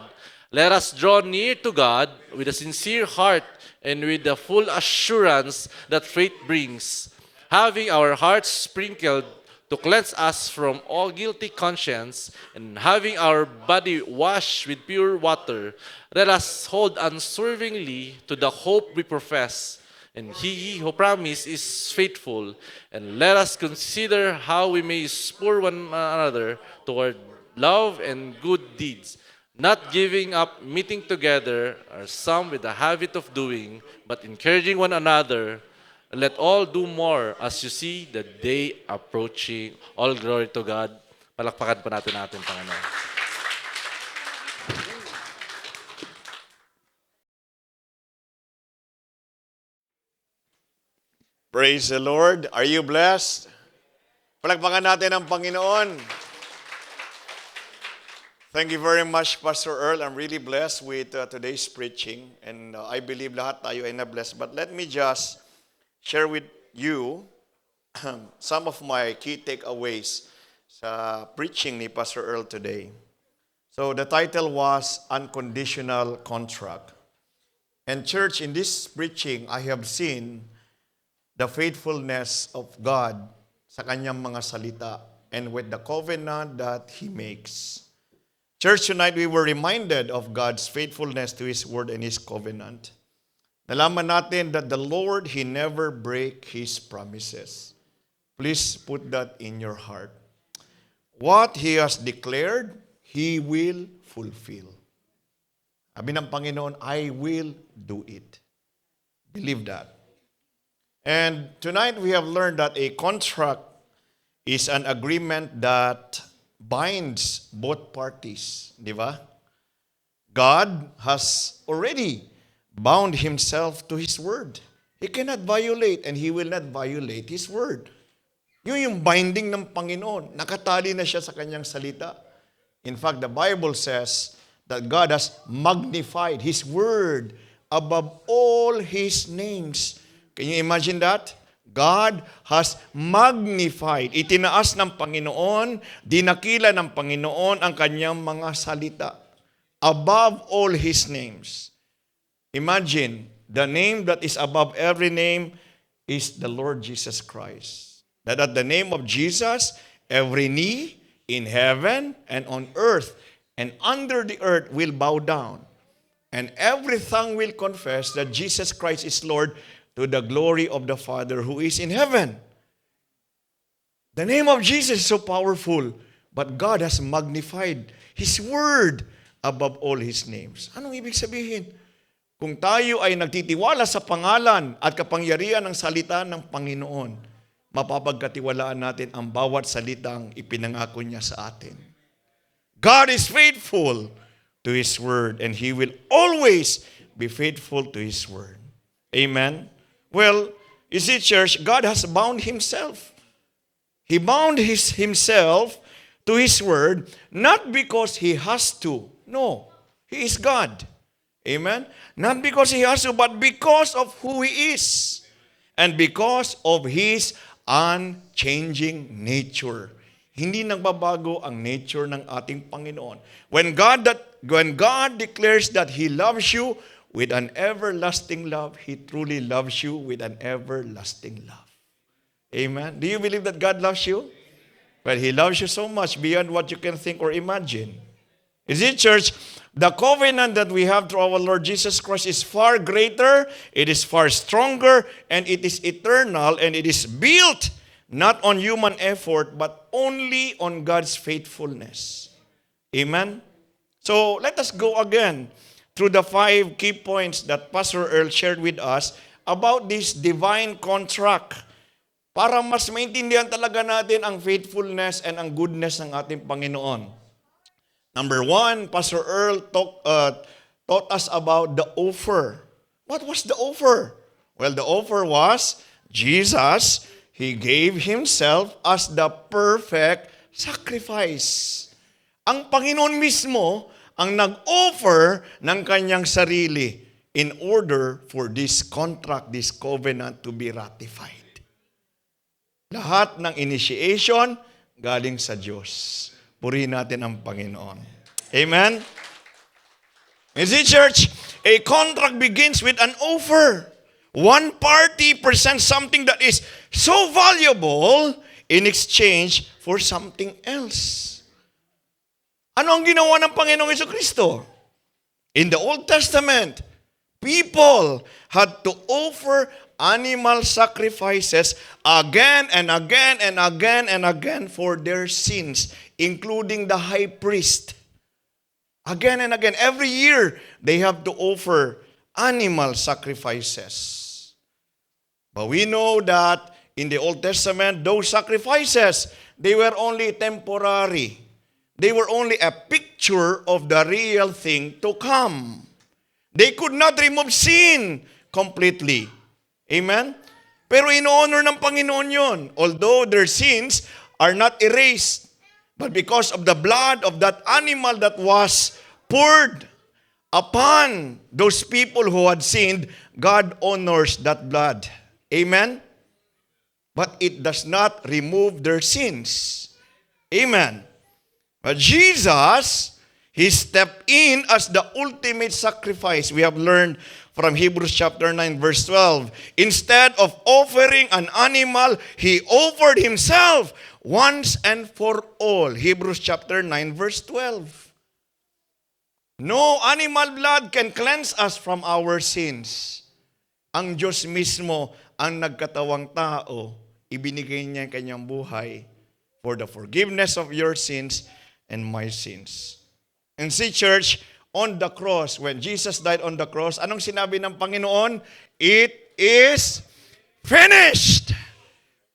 let us draw near to God with a sincere heart and with the full assurance that faith brings, having our hearts sprinkled to cleanse us from all guilty conscience, and having our body washed with pure water, let us hold unswervingly to the hope we profess. And he who promised is faithful. And let us consider how we may spur one another toward love and good deeds, not giving up meeting together, as some with the habit of doing, but encouraging one another. And let all do more as you see the day approaching. All glory to God. Palakpakan po natin ating Panginoon. Praise the Lord. Are you blessed? Palakpakan natin ang Panginoon. Thank you very much, Pastor Earl. I'm really blessed with today's preaching. And I believe lahat tayo ay na-blessed. But let me just share with you some of my key takeaways sa preaching ni Pastor Earl today. So the title was Unconditional Contract. And church, in this preaching, I have seen the faithfulness of God sa kanyang mga salita and with the covenant that He makes. Church, tonight we were reminded of God's faithfulness to His word and His covenant. Nalaman natin that the Lord, He never break His promises. Please put that in your heart. What He has declared, He will fulfill. Sabi ng Panginoon, I will do it. Believe that. And tonight we have learned that a contract is an agreement that binds both parties. Di ba? God has already bound Himself to His word. He cannot violate and He will not violate His word. Yun yung binding ng Panginoon. Nakatali na siya sa kanyang salita. In fact, the Bible says that God has magnified His word above all His names. Can you imagine that? God has magnified. Itinaas ng Panginoon, dinakila ng Panginoon ang kanyang mga salita above all His names. Imagine, the name that is above every name is the Lord Jesus Christ. That at the name of Jesus, every knee in heaven and on earth and under the earth will bow down. And every tongue will confess that Jesus Christ is Lord to the glory of the Father who is in heaven. The name of Jesus is so powerful, but God has magnified His word above all His names. Anong ibig sabihin? Kung tayo ay nagtitiwala sa pangalan at kapangyarihan ng salita ng Panginoon, mapapagkatiwalaan natin ang bawat salitang ipinangako niya sa atin. God is faithful to His word and He will always be faithful to His word. Amen? Well, you see, church, God has bound himself. He bound himself to his word, not because he has to. No, he is God. Amen? Not because he has to, but because of who he is. And because of his unchanging nature. Hindi nagbabago ang nature ng ating Panginoon. When God declares that he loves you with an everlasting love, he truly loves you with an everlasting love. Amen? Do you believe that God loves you? Well, he loves you so much beyond what you can think or imagine. You see, church, the covenant that we have through our Lord Jesus Christ is far greater, it is far stronger, and it is eternal, and it is built not on human effort, but only on God's faithfulness. Amen? So, let us go again through the 5 key points that Pastor Earl shared with us about this divine contract para mas maintindihan talaga natin ang faithfulness and ang goodness ng ating Panginoon. Number 1, Pastor Earl taught us about the offer. What was the offer? Well, the offer was Jesus, he gave himself as the perfect sacrifice. Ang Panginoon mismo ang nag-offer ng kanyang sarili in order for this contract, this covenant to be ratified. Lahat ng initiation galing sa Diyos. Purihin natin ang Panginoon. Amen? You see, church, a contract begins with an offer. One party presents something that is so valuable in exchange for something else. Ano ang ginawa ng Panginoong Jesucristo? In the Old Testament, people had to offer animal sacrifices again and again and again and again for their sins, including the high priest. Again and again, every year, they have to offer animal sacrifices. But we know that in the Old Testament, those sacrifices, they were only temporary. They were only a picture of the real thing to come. They could not remove sin completely. Amen? Pero in-honor ng Panginoon yon. Although their sins are not erased, but because of the blood of that animal that was poured upon those people who had sinned, God honors that blood. Amen? But it does not remove their sins. Amen? But Jesus, he stepped in as the ultimate sacrifice. We have learned from Hebrews chapter 9 verse 12. Instead of offering an animal, he offered himself once and for all. Hebrews chapter 9 verse 12. No animal blood can cleanse us from our sins. Ang Diyos mismo ang nagkatawang tao, ibinigay niya ang kanyang buhay for the forgiveness of your sins and my sins. And see, church, on the cross, when Jesus died on the cross, anong sinabi ng Panginoon? It is finished.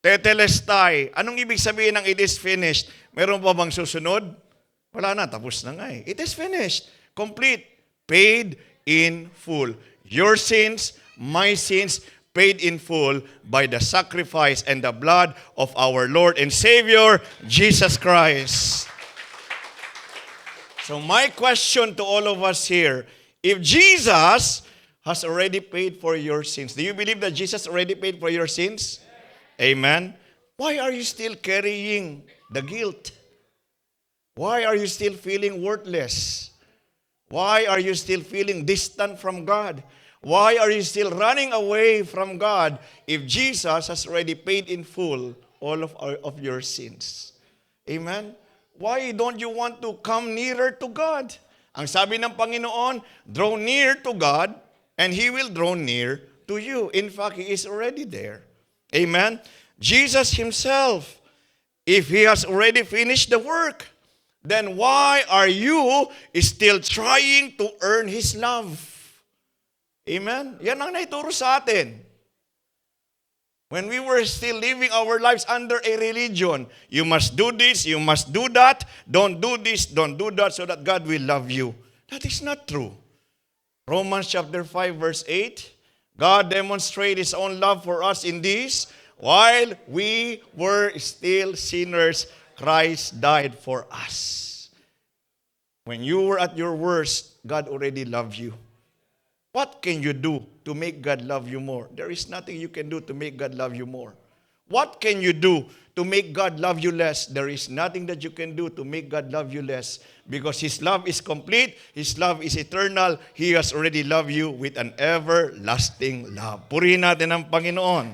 Tetelestai. Anong ibig sabihin ng it is finished? Meron pa bang susunod? Wala na, tapos na nga eh. It is finished. Complete. Paid in full. Your sins, my sins, paid in full by the sacrifice and the blood of our Lord and Savior, Jesus Christ. So my question to all of us here, if Jesus has already paid for your sins, do you believe that Jesus already paid for your sins? Amen. Why are you still carrying the guilt? Why are you still feeling worthless? Why are you still feeling distant from God? Why are you still running away from God if Jesus has already paid in full all of your sins? Amen. Why don't you want to come nearer to God? Ang sabi ng Panginoon, draw near to God and He will draw near to you. In fact, He is already there. Amen? Jesus Himself, if He has already finished the work, then why are you still trying to earn His love? Amen? Yan ang naituro sa atin. When we were still living our lives under a religion, you must do this, you must do that, don't do this, don't do that, so that God will love you. That is not true. Romans chapter 5 verse 8, God demonstrated His own love for us in this, while we were still sinners, Christ died for us. When you were at your worst, God already loved you. What can you do to make God love you more? There is nothing you can do to make God love you more. What can you do to make God love you less? There is nothing that you can do to make God love you less, because His love is complete, His love is eternal. He has already loved you with an everlasting love. Purihin natin ang Panginoon.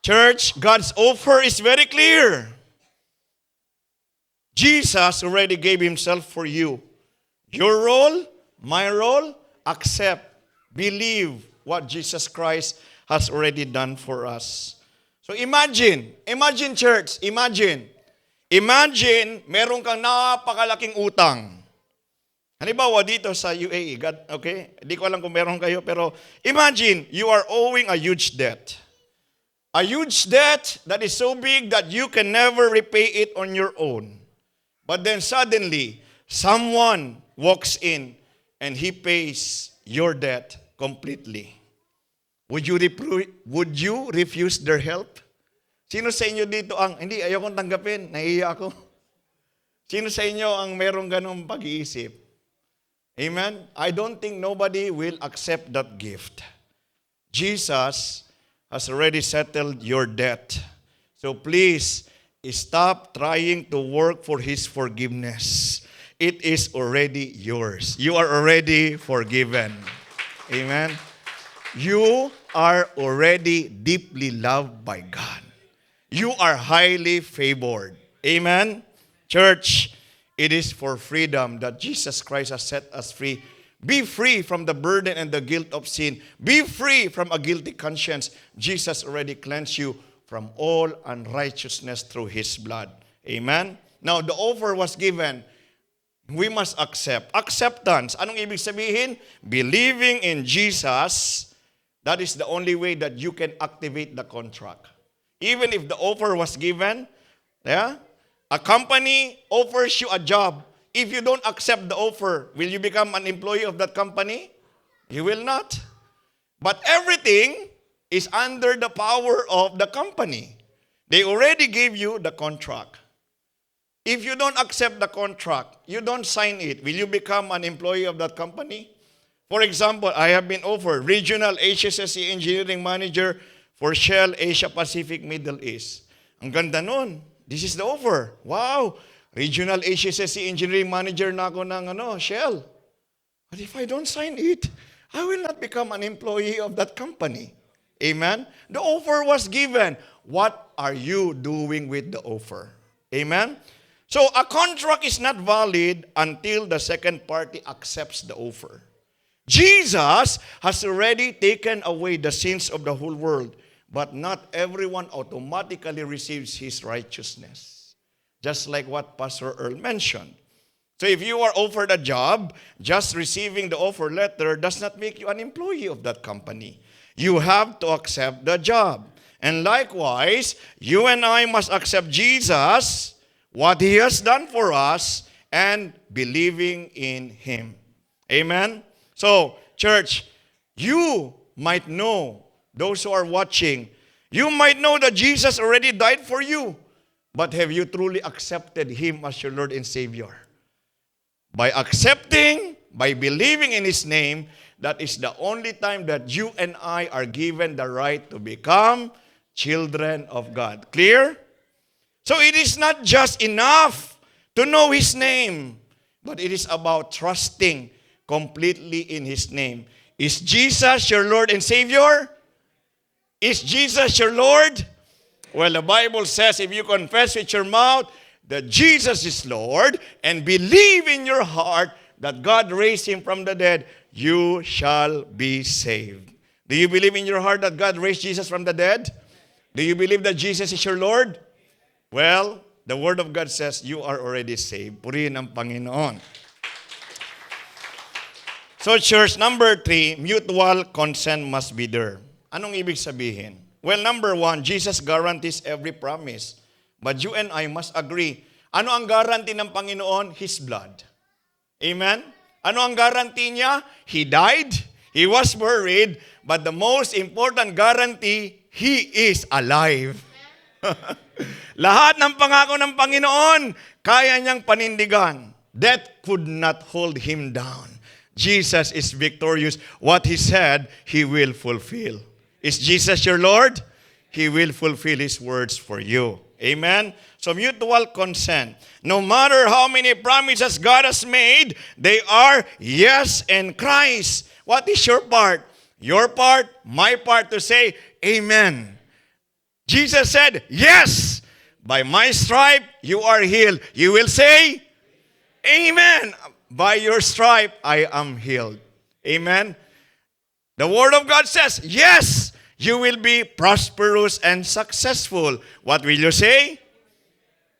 Church, God's offer is very clear. Jesus already gave Himself for you. Your role, my role, accept, believe what Jesus Christ has already done for us. So imagine church, imagine meron kang napakalaking utang. Halimbawa dito sa UAE, okay? Hindi ko alam kung meron kayo, pero imagine you are owing a huge debt. A huge debt that is so big that you can never repay it on your own. But then suddenly, someone walks in and he pays your debt completely. Would you refuse their help? Sino sa inyo dito ang, hindi, ayokong tanggapin, nahihiya ako. Sino sa inyo ang merong ganong pag-iisip? Amen? I don't think nobody will accept that gift. Jesus has already settled your debt. So please, stop trying to work for His forgiveness. It is already yours. You are already forgiven. Amen? You are already deeply loved by God. You are highly favored. Amen? Church, it is for freedom that Jesus Christ has set us free. Be free from the burden and the guilt of sin. Be free from a guilty conscience. Jesus already cleansed you from all unrighteousness through His blood. Amen? Now, the offer was given. We must accept. Acceptance. Anong ibig sabihin? Believing in Jesus, that is the only way that you can activate the contract. Even if the offer was given, a company offers you a job. If you don't accept the offer, will you become an employee of that company? You will not. But everything is under the power of the company. They already gave you the contract. If you don't accept the contract, you don't sign it, will you become an employee of that company? For example, I have been offered Regional HSSE Engineering Manager for Shell Asia Pacific Middle East. Ang ganda nun. This is the offer. Wow! Regional HSSE Engineering Manager na ako ng Shell. But if I don't sign it, I will not become an employee of that company. Amen? The offer was given. What are you doing with the offer? Amen? So a contract is not valid until the second party accepts the offer. Jesus has already taken away the sins of the whole world, but not everyone automatically receives His righteousness. Just like what Pastor Earl mentioned. So if you are offered a job, just receiving the offer letter does not make you an employee of that company. You have to accept the job. And likewise, you and I must accept Jesus, what He has done for us, and believing in Him. Amen? So, church, you might know, those who are watching, you might know that Jesus already died for you. But have you truly accepted Him as your Lord and Savior? By accepting, by believing in His name, that is the only time that you and I are given the right to become children of God. Clear? So it is not just enough to know His name, but it is about trusting completely in His name. Is Jesus your Lord and Savior? Is Jesus your Lord? Well, the Bible says if you confess with your mouth that Jesus is Lord and believe in your heart that God raised Him from the dead, you shall be saved. Do you believe in your heart that God raised Jesus from the dead? Do you believe that Jesus is your Lord? Well, the Word of God says you are already saved. Purihin ang Panginoon. So church, number 3, mutual consent must be there. Anong ibig sabihin? Well, number 1, Jesus guarantees every promise. But you and I must agree. Ano ang guarantee ng Panginoon? His blood. Amen? Ano ang guarantee niya? He died, He was buried, but the most important guarantee, He is alive. Lahat ng pangako ng Panginoon, kaya niyang panindigan. Death could not hold Him down. Jesus is victorious. What He said, He will fulfill. Is Jesus your Lord? He will fulfill His words for you. Amen? So mutual consent. No matter how many promises God has made, they are yes in Christ. What is your part? Your part, my part to say, Amen. Jesus said, yes, by my stripe you are healed. You will say, Amen. By your stripe I am healed. Amen. The Word of God says, yes, you will be prosperous and successful. What will you say?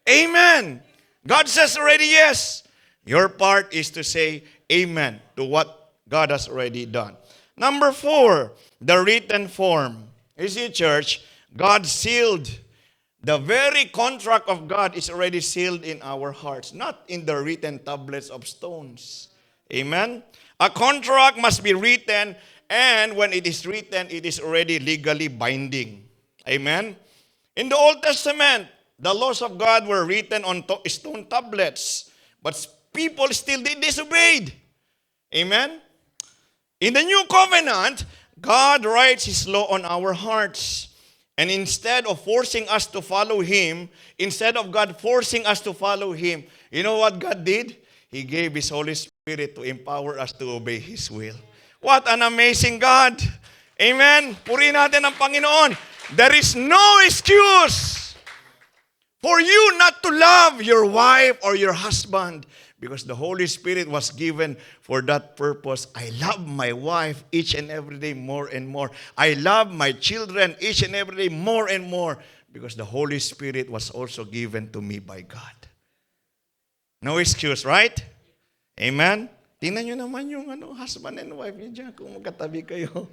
Amen. God says already yes. Your part is to say amen to what God has already done. Number 4, the written form. You see, church, God sealed. The very contract of God is already sealed in our hearts, not in the written tablets of stones. Amen? A contract must be written, and when it is written, it is already legally binding. Amen? In the Old Testament, the laws of God were written on stone tablets, but people still disobeyed. Amen? In the New Covenant, God writes His law on our hearts. And instead of forcing us to follow Him, instead of God forcing us to follow Him, you know what God did? He gave His Holy Spirit to empower us to obey His will. What an amazing God! Amen? Purihin natin ang Panginoon. There is no excuse for you not to love your wife or your husband, because the Holy Spirit was given for that purpose. I love my wife each and every day more and more. I love my children each and every day more and more, because the Holy Spirit was also given to me by God. No excuse, right? Amen? Tingnan nyo naman yung husband and wife niyo dyan kung magkatabi kayo.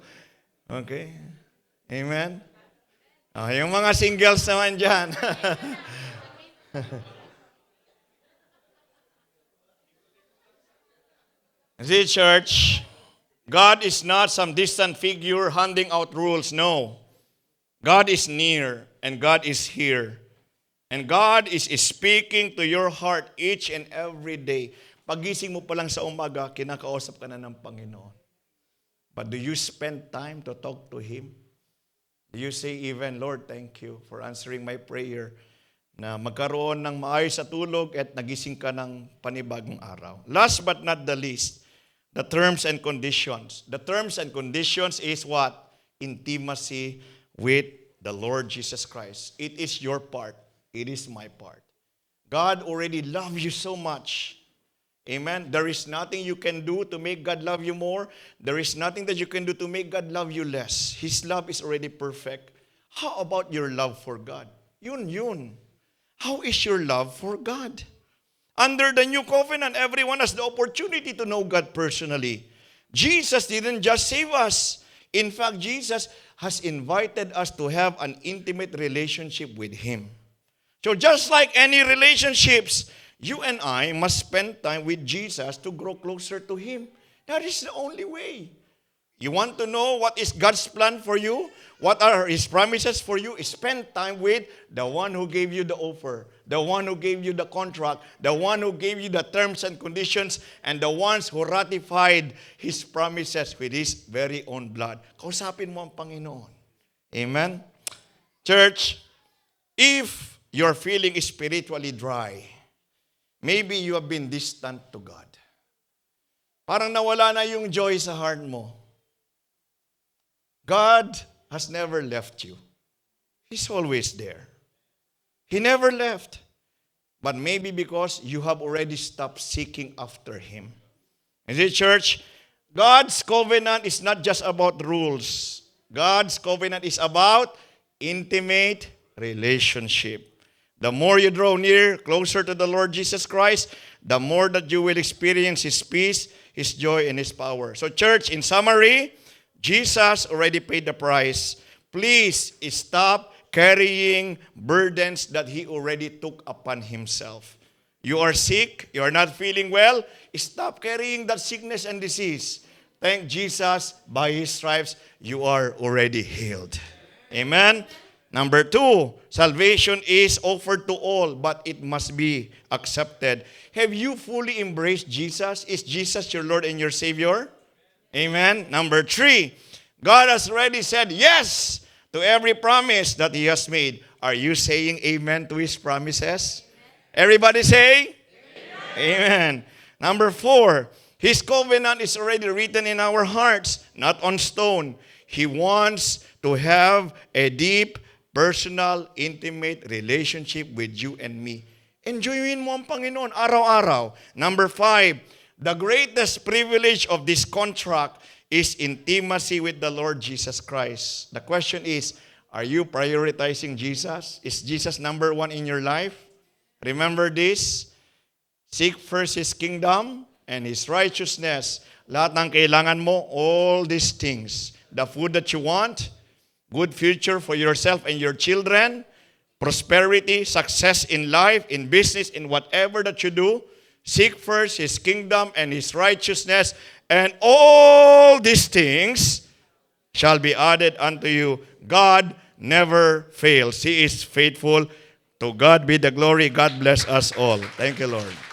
Okay? Amen? Yung mga singles naman dyan. See, church, God is not some distant figure handing out rules. No. God is near and God is here. And God is speaking to your heart each and every day. Pagising mo pa lang sa umaga, kinakausap ka na ng Panginoon. But do you spend time to talk to Him? Do you say even, Lord, thank you for answering my prayer, na magkaroon ng maayos sa tulog at nagising ka ng panibagong araw? Last but not the least, the terms and conditions. The terms and conditions is what? Intimacy with the Lord Jesus Christ. It is your part. It is my part. God already loves you so much. Amen? There is nothing you can do to make God love you more. There is nothing that you can do to make God love you less. His love is already perfect. How about your love for God? Yun. How is your love for God? Under the New Covenant, everyone has the opportunity to know God personally. Jesus didn't just save us. In fact, Jesus has invited us to have an intimate relationship with Him. So just like any relationships, you and I must spend time with Jesus to grow closer to Him. That is the only way. You want to know what is God's plan for you? What are His promises for you? Spend time with the one who gave you the offer, the one who gave you the contract, the one who gave you the terms and conditions, and the ones who ratified His promises with His very own blood. Kausapin mo ang Panginoon. Amen? Church, if you're feeling spiritually dry, maybe you have been distant to God. Parang nawala na yung joy sa heart mo. God has never left you. He's always there. He never left. But maybe because you have already stopped seeking after Him. And see, church, God's covenant is not just about rules. God's covenant is about intimate relationship. The more you draw near, closer to the Lord Jesus Christ, the more that you will experience His peace, His joy, and His power. So church, in summary, Jesus already paid the price. Please stop carrying burdens that He already took upon Himself. You are sick, you are not feeling well, stop carrying that sickness and disease. Thank Jesus, by His stripes, you are already healed. Amen? Number 2, salvation is offered to all, but it must be accepted. Have you fully embraced Jesus? Is Jesus your Lord and your Savior? Amen? Number 3, God has already said yes to every promise that He has made. Are you saying amen to His promises? Everybody say? Amen. Number 4, His covenant is already written in our hearts, not on stone. He wants to have a deep, personal, intimate relationship with you and me. Enjoyin mo ang Panginoon araw-araw. Number 5, the greatest privilege of this contract is intimacy with the Lord Jesus Christ. The question is, are you prioritizing Jesus? Is Jesus number 1 in your life? Remember this, seek first His kingdom and His righteousness. Lahat ng kailangan mo, all these things. The food that you want, good future for yourself and your children, prosperity, success in life, in business, in whatever that you do. Seek first His kingdom and His righteousness, and all these things shall be added unto you. God never fails. He is faithful. To God be the glory. God bless us all. Thank you, Lord.